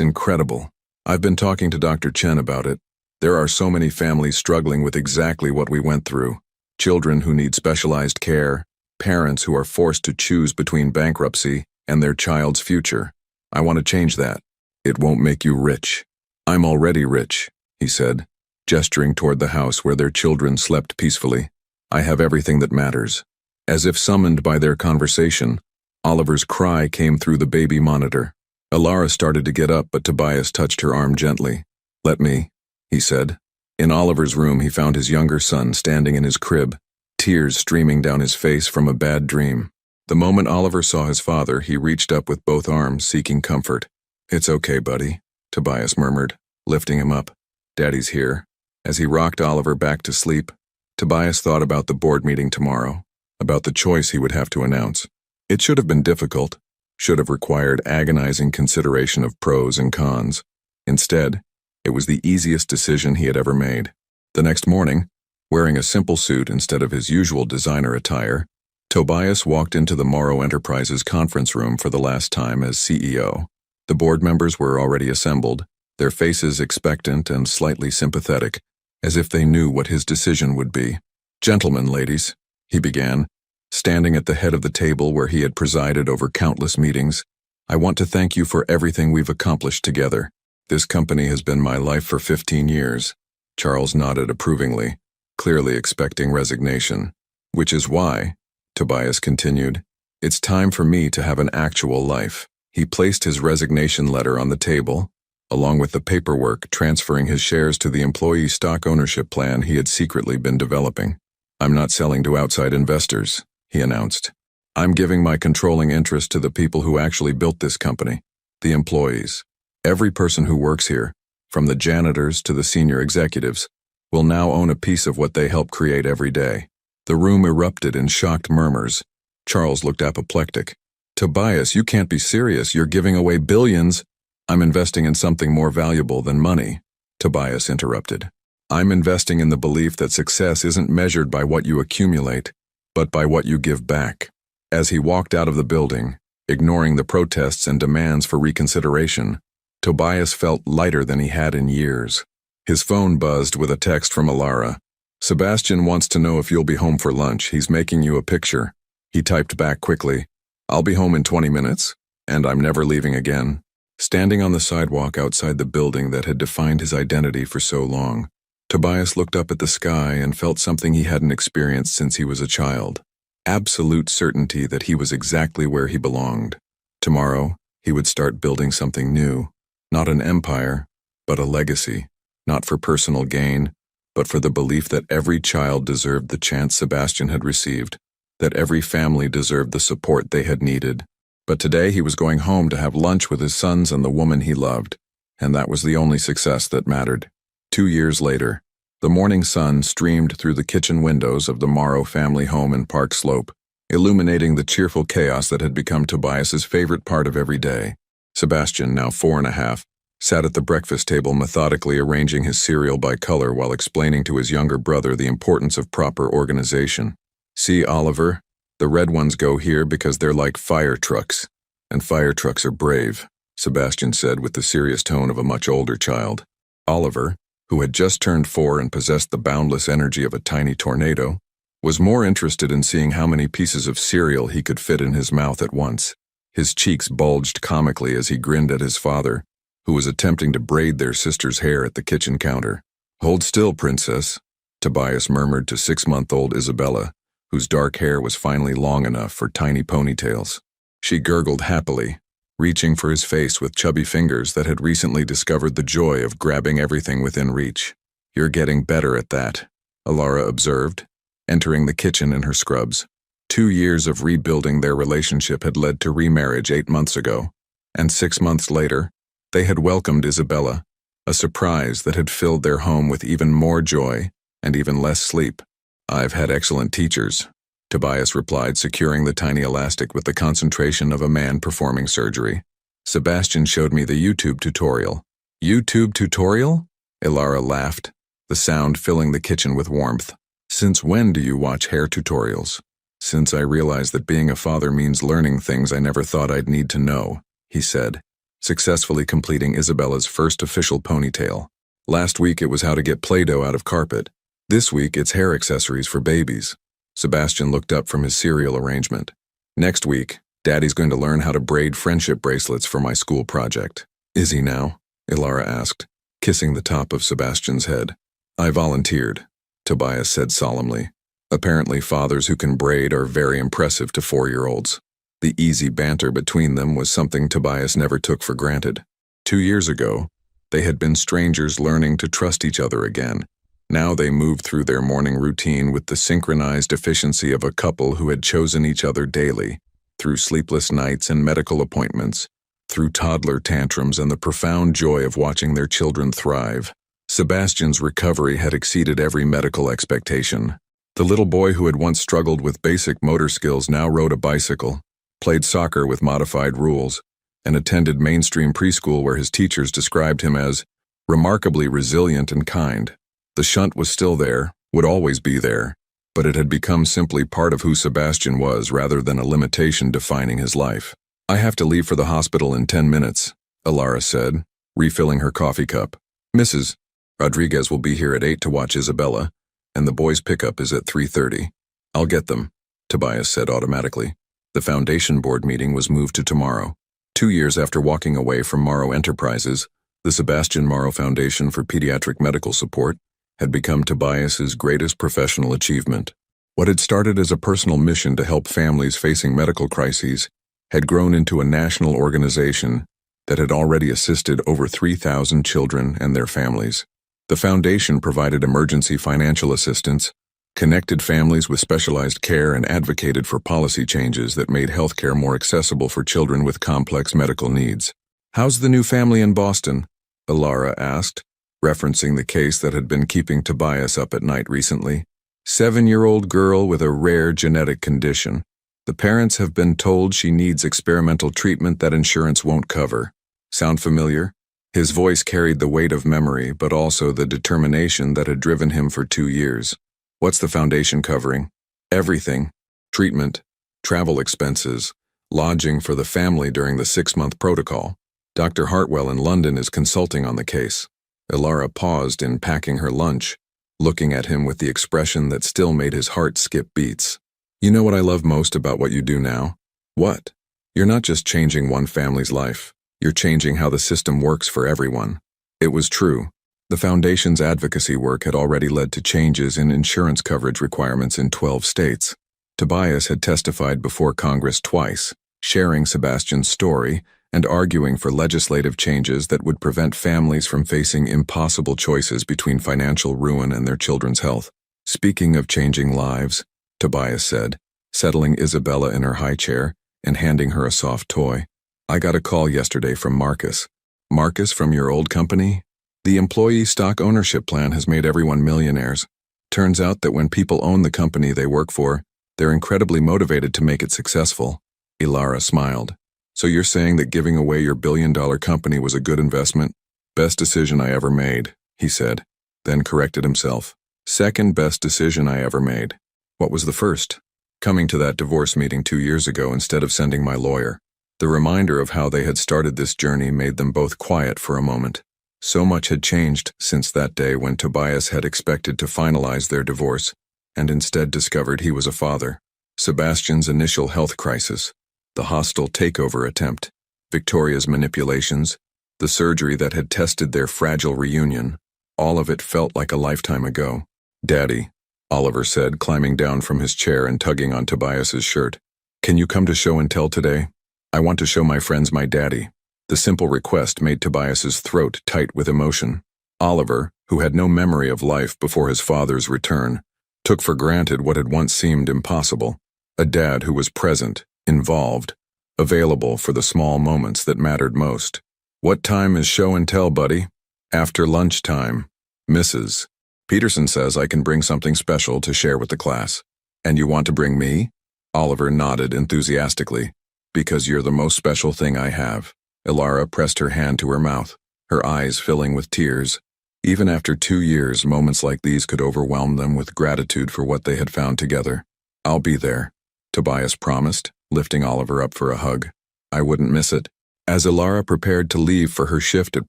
incredible. I've been talking to Dr. Chen about it. There are so many families struggling with exactly what we went through. Children who need specialized care, parents who are forced to choose between bankruptcy and their child's future. I want to change that. It won't make you rich." "I'm already rich," he said, gesturing toward the house where their children slept peacefully. "I have everything that matters." As if summoned by their conversation, Oliver's cry came through the baby monitor. Alara started to get up, but Tobias touched her arm gently. "Let me," he said. In Oliver's room, he found his younger son standing in his crib, tears streaming down his face from a bad dream. The moment Oliver saw his father, he reached up with both arms, seeking comfort. "It's okay, buddy," Tobias murmured, lifting him up. "Daddy's here." As he rocked Oliver back to sleep, Tobias thought about the board meeting tomorrow, about the choice he would have to announce. It should have been difficult, should have required agonizing consideration of pros and cons. Instead, it was the easiest decision he had ever made. The next morning, wearing a simple suit instead of his usual designer attire, Tobias walked into the Morrow Enterprises conference room for the last time as CEO. The board members were already assembled, their faces expectant and slightly sympathetic, as if they knew what his decision would be. "Gentlemen, ladies," he began, standing at the head of the table where he had presided over countless meetings, "I want to thank you for everything we've accomplished together. This company has been my life for 15 years. Charles nodded approvingly, clearly expecting resignation. "Which is why," Tobias continued, "it's time for me to have an actual life." He placed his resignation letter on the table, along with the paperwork transferring his shares to the employee stock ownership plan he had secretly been developing. "I'm not selling to outside investors," he announced. "I'm giving my controlling interest to the people who actually built this company, the employees. Every person who works here, from the janitors to the senior executives, will now own a piece of what they help create every day." The room erupted in shocked murmurs. Charles looked apoplectic. "Tobias, you can't be serious. You're giving away billions." "I'm investing in something more valuable than money," Tobias interrupted. "I'm investing in the belief that success isn't measured by what you accumulate, but by what you give back." As he walked out of the building, ignoring the protests and demands for reconsideration, Tobias felt lighter than he had in years. His phone buzzed with a text from Alara. "Sebastian wants to know if you'll be home for lunch. He's making you a picture." He typed back quickly, "I'll be home in 20 minutes, and I'm never leaving again." Standing on the sidewalk outside the building that had defined his identity for so long, Tobias looked up at the sky and felt something he hadn't experienced since he was a child. Absolute certainty that he was exactly where he belonged. Tomorrow, he would start building something new. Not an empire, but a legacy. Not for personal gain, but for the belief that every child deserved the chance Sebastian had received, that every family deserved the support they had needed. But today he was going home to have lunch with his sons and the woman he loved, and that was the only success that mattered. 2 years later, the morning sun streamed through the kitchen windows of the Morrow family home in Park Slope, illuminating the cheerful chaos that had become Tobias's favorite part of every day. Sebastian, now 4.5, sat at the breakfast table methodically arranging his cereal by color while explaining to his younger brother the importance of proper organization. "See, Oliver, the red ones go here because they're like fire trucks, and fire trucks are brave," Sebastian said with the serious tone of a much older child. Oliver, who had just turned 4 and possessed the boundless energy of a tiny tornado, was more interested in seeing how many pieces of cereal he could fit in his mouth at once. His cheeks bulged comically as he grinned at his father, who was attempting to braid their sister's hair at the kitchen counter. "Hold still, princess," Tobias murmured to 6-month-old Isabella, whose dark hair was finally long enough for tiny ponytails. She gurgled happily, reaching for his face with chubby fingers that had recently discovered the joy of grabbing everything within reach. "You're getting better at that," Alara observed, entering the kitchen in her scrubs. 2 years of rebuilding their relationship had led to remarriage 8 months ago, and 6 months later, they had welcomed Isabella, a surprise that had filled their home with even more joy and even less sleep. "I've had excellent teachers," Tobias replied, securing the tiny elastic with the concentration of a man performing surgery. "Sebastian showed me the YouTube tutorial." "YouTube tutorial?" Ilara laughed, the sound filling the kitchen with warmth. "Since when do you watch hair tutorials?" "Since I realized that being a father means learning things I never thought I'd need to know," he said, successfully completing Isabella's first official ponytail. "Last week it was how to get Play-Doh out of carpet. This week it's hair accessories for babies." Sebastian looked up from his cereal arrangement. "Next week, Daddy's going to learn how to braid friendship bracelets for my school project." "Is he now?" Ilara asked, kissing the top of Sebastian's head. "I volunteered," Tobias said solemnly. Apparently fathers who can braid are very impressive to 4-year-olds. The easy banter between them was something Tobias never took for granted. 2 years ago, they had been strangers learning to trust each other again. Now they moved through their morning routine with the synchronized efficiency of a couple who had chosen each other daily, through sleepless nights and medical appointments, through toddler tantrums and the profound joy of watching their children thrive. Sebastian's recovery had exceeded every medical expectation. The little boy who had once struggled with basic motor skills now rode a bicycle, played soccer with modified rules, and attended mainstream preschool where his teachers described him as remarkably resilient and kind. The shunt was still there, would always be there, but it had become simply part of who Sebastian was rather than a limitation defining his life. "I have to leave for the hospital in 10 minutes, Ilara said, refilling her coffee cup. "Mrs. Rodriguez will be here at 8 to watch Isabella, and the boys' pickup is at 3:30. "I'll get them," Tobias said automatically. The foundation board meeting was moved to tomorrow. 2 years after walking away from Morrow Enterprises, the Sebastian Morrow Foundation for Pediatric Medical Support had become Tobias's greatest professional achievement. What had started as a personal mission to help families facing medical crises had grown into a national organization that had already assisted over 3,000 children and their families. The foundation provided emergency financial assistance, connected families with specialized care, and advocated for policy changes that made healthcare more accessible for children with complex medical needs. "How's the new family in Boston?" Ilara asked, referencing the case that had been keeping Tobias up at night recently. 7-year-old girl with a rare genetic condition. The parents have been told she needs experimental treatment that insurance won't cover. Sound familiar? His voice carried the weight of memory, but also the determination that had driven him for 2 years. "What's the foundation covering?" "Everything. Treatment, travel expenses, lodging for the family during the 6-month protocol. Dr. Hartwell in London is consulting on the case." Ilara paused in packing her lunch, looking at him with the expression that still made his heart skip beats. "You know what I love most about what you do now?" "What?" "You're not just changing one family's life. You're changing how the system works for everyone." It was true. The foundation's advocacy work had already led to changes in insurance coverage requirements in 12 states. Tobias had testified before Congress twice, sharing Sebastian's story and arguing for legislative changes that would prevent families from facing impossible choices between financial ruin and their children's health. "Speaking of changing lives," Tobias said, settling Isabella in her high chair and handing her a soft toy, "I got a call yesterday from Marcus." "Marcus from your old company?" "The employee stock ownership plan has made everyone millionaires. Turns out that when people own the company they work for, they're incredibly motivated to make it successful." Ilara smiled. So you're saying that giving away your billion-dollar company was a good investment? Best decision I ever made, he said, then corrected himself. Second best decision I ever made. What was the first? Coming to that divorce meeting 2 years ago instead of sending my lawyer. The reminder of how they had started this journey made them both quiet for a moment. So much had changed since that day when Tobias had expected to finalize their divorce, and instead discovered he was a father. Sebastian's initial health crisis, the hostile takeover attempt, Victoria's manipulations, the surgery that had tested their fragile reunion, all of it felt like a lifetime ago. Daddy, Oliver said, climbing down from his chair and tugging on Tobias's shirt. Can you come to show and tell today? I want to show my friends my daddy. The simple request made Tobias's throat tight with emotion. Oliver, who had no memory of life before his father's return, took for granted what had once seemed impossible. A dad who was present, involved, available for the small moments that mattered most. What time is show and tell, buddy? After lunchtime. Mrs. Peterson says I can bring something special to share with the class. And you want to bring me? Oliver nodded enthusiastically. Because you're the most special thing I have. Ilara pressed her hand to her mouth, her eyes filling with tears. Even after 2 years, moments like these could overwhelm them with gratitude for what they had found together. I'll be there, Tobias promised, lifting Oliver up for a hug. I wouldn't miss it. As Ilara prepared to leave for her shift at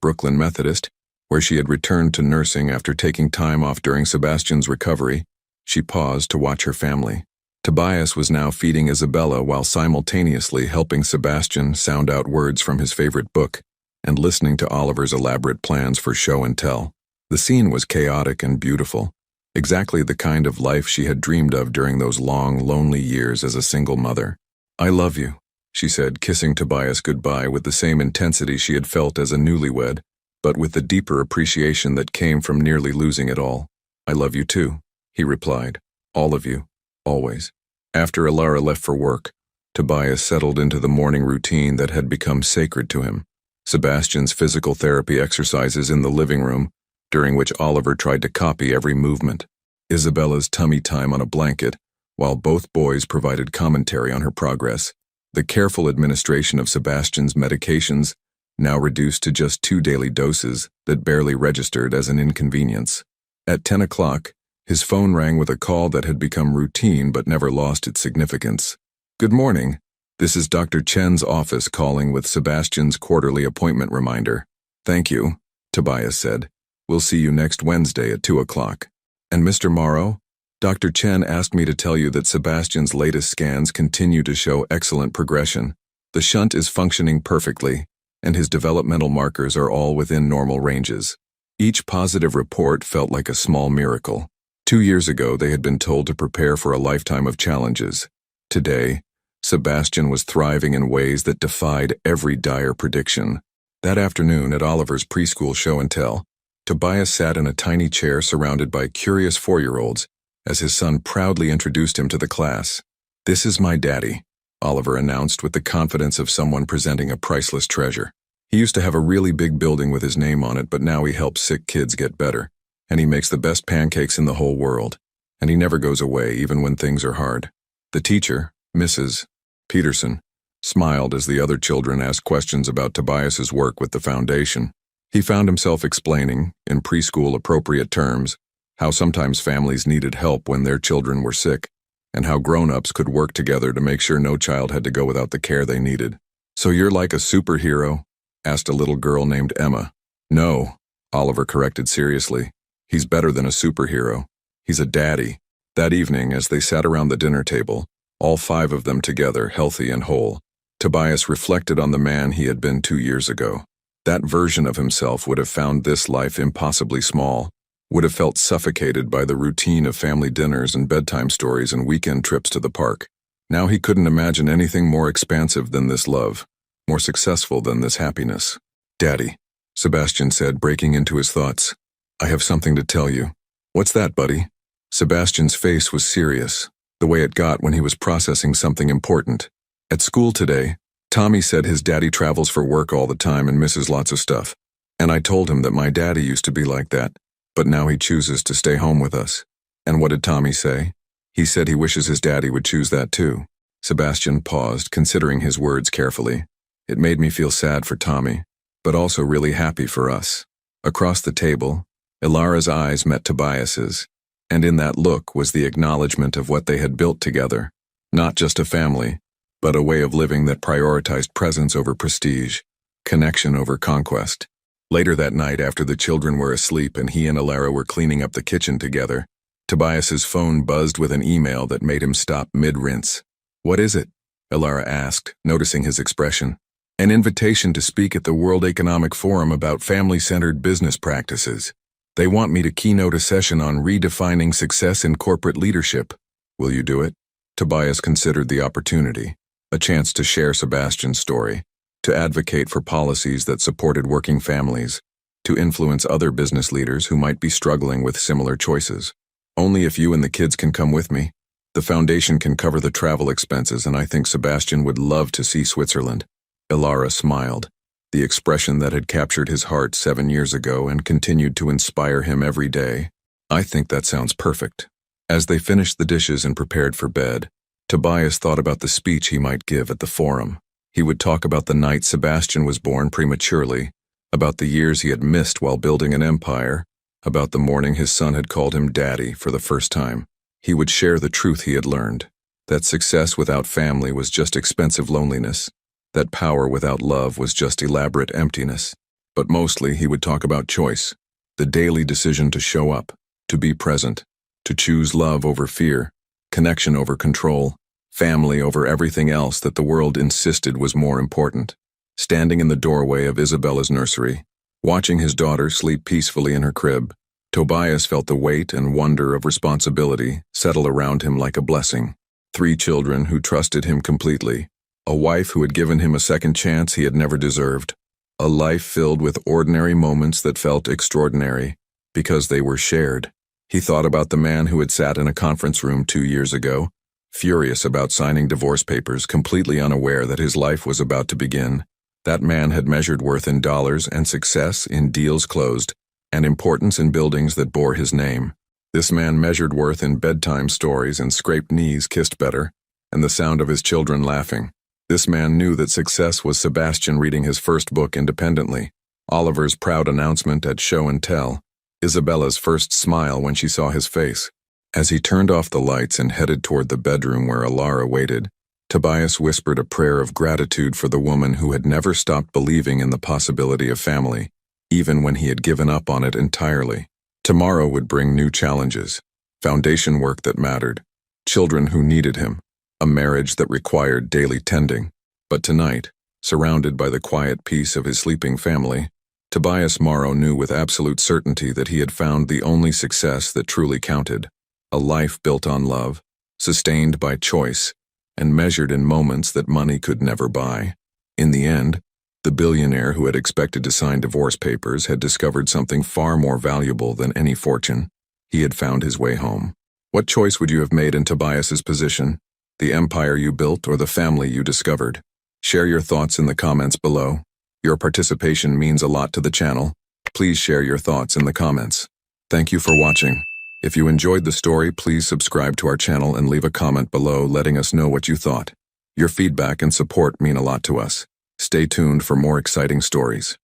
Brooklyn Methodist, where she had returned to nursing after taking time off during Sebastian's recovery, she paused to watch her family. Tobias was now feeding Isabella while simultaneously helping Sebastian sound out words from his favorite book and listening to Oliver's elaborate plans for show and tell. The scene was chaotic and beautiful, exactly the kind of life she had dreamed of during those long, lonely years as a single mother. I love you, she said, kissing Tobias goodbye with the same intensity she had felt as a newlywed, but with the deeper appreciation that came from nearly losing it all. I love you too, he replied. All of you. Always. After Ilara left for work, Tobias settled into the morning routine that had become sacred to him. Sebastian's physical therapy exercises in the living room, during which Oliver tried to copy every movement. Isabella's tummy time on a blanket, while both boys provided commentary on her progress. The careful administration of Sebastian's medications, now reduced to just 2 daily doses that barely registered as an inconvenience. At 10 o'clock, his phone rang with a call that had become routine but never lost its significance. Good morning. This is Dr. Chen's office calling with Sebastian's quarterly appointment reminder. Thank you, Tobias said. We'll see you next Wednesday at 2 o'clock. And Mr. Morrow? Dr. Chen asked me to tell you that Sebastian's latest scans continue to show excellent progression. The shunt is functioning perfectly, and his developmental markers are all within normal ranges. Each positive report felt like a small miracle. 2 years ago, they had been told to prepare for a lifetime of challenges. Today, Sebastian was thriving in ways that defied every dire prediction. That afternoon at Oliver's preschool show and tell, Tobias sat in a tiny chair surrounded by curious 4-year-olds as his son proudly introduced him to the class. This is my daddy, Oliver announced with the confidence of someone presenting a priceless treasure. He used to have a really big building with his name on it, but now he helps sick kids get better. And he makes the best pancakes in the whole world. And he never goes away, even when things are hard. The teacher, Mrs. Peterson, smiled as the other children asked questions about Tobias's work with the foundation. He found himself explaining, in preschool appropriate terms, how sometimes families needed help when their children were sick, and how grown-ups could work together to make sure no child had to go without the care they needed. So you're like a superhero? Asked a little girl named Emma. No, Oliver corrected seriously. He's better than a superhero. He's a daddy. That evening, as they sat around the dinner table, all 5 of them together, healthy and whole, Tobias reflected on the man he had been 2 years ago. That version of himself would have found this life impossibly small, would have felt suffocated by the routine of family dinners and bedtime stories and weekend trips to the park. Now he couldn't imagine anything more expansive than this love, more successful than this happiness. Daddy, Sebastian said, breaking into his thoughts. I have something to tell you. What's that, buddy? Sebastian's face was serious, the way it got when he was processing something important. At school today, Tommy said his daddy travels for work all the time and misses lots of stuff. And I told him that my daddy used to be like that, but now he chooses to stay home with us. And what did Tommy say? He said he wishes his daddy would choose that too. Sebastian paused, considering his words carefully. It made me feel sad for Tommy, but also really happy for us. Across the table, Ilara's eyes met Tobias's, and in that look was the acknowledgement of what they had built together. Not just a family, but a way of living that prioritized presence over prestige, connection over conquest. Later that night, after the children were asleep and he and Ilara were cleaning up the kitchen together, Tobias's phone buzzed with an email that made him stop mid-rinse. "What is it?" Ilara asked, noticing his expression. "An invitation to speak at the World Economic Forum about family-centered business practices. They want me to keynote a session on redefining success in corporate leadership. Will you do it?" Tobias considered the opportunity, a chance to share Sebastian's story, to advocate for policies that supported working families, to influence other business leaders who might be struggling with similar choices. "Only if you and the kids can come with me. The foundation can cover the travel expenses, and I think Sebastian would love to see Switzerland." Ilara smiled, the expression that had captured his heart 7 years ago and continued to inspire him every day. "I think that sounds perfect." As they finished the dishes and prepared for bed, Tobias thought about the speech he might give at the forum. He would talk about the night Sebastian was born prematurely, about the years he had missed while building an empire, about the morning his son had called him daddy for the first time. He would share the truth he had learned, that success without family was just expensive loneliness, that power without love was just elaborate emptiness. But mostly he would talk about choice, the daily decision to show up, to be present, to choose love over fear, connection over control, family over everything else that the world insisted was more important. Standing in the doorway of Isabella's nursery, watching his daughter sleep peacefully in her crib, Tobias felt the weight and wonder of responsibility settle around him like a blessing. 3 children who trusted him completely, a wife who had given him a second chance he had never deserved, a life filled with ordinary moments that felt extraordinary because they were shared. He thought about the man who had sat in a conference room 2 years ago, furious about signing divorce papers, completely unaware that his life was about to begin. That man had measured worth in dollars and success in deals closed, and importance in buildings that bore his name. This man measured worth in bedtime stories and scraped knees kissed better, and the sound of his children laughing. This man knew that success was Sebastian reading his first book independently, Oliver's proud announcement at Show and Tell, Isabella's first smile when she saw his face. As he turned off the lights and headed toward the bedroom where Ilara waited, Tobias whispered a prayer of gratitude for the woman who had never stopped believing in the possibility of family, even when he had given up on it entirely. Tomorrow would bring new challenges, foundation work that mattered, children who needed him, a marriage that required daily tending. But tonight, surrounded by the quiet peace of his sleeping family, Tobias Morrow knew with absolute certainty that he had found the only success that truly counted, a life built on love, sustained by choice, and measured in moments that money could never buy. In the end, the billionaire who had expected to sign divorce papers had discovered something far more valuable than any fortune. He had found his way home. What choice would you have made in Tobias's position? The empire you built or the family you discovered? Share your thoughts in the comments below. Your participation means a lot to the channel. Please share your thoughts in the comments. Thank you for watching. If you enjoyed the story, please subscribe to our channel and leave a comment below letting us know what you thought. Your feedback and support mean a lot to us. Stay tuned for more exciting stories.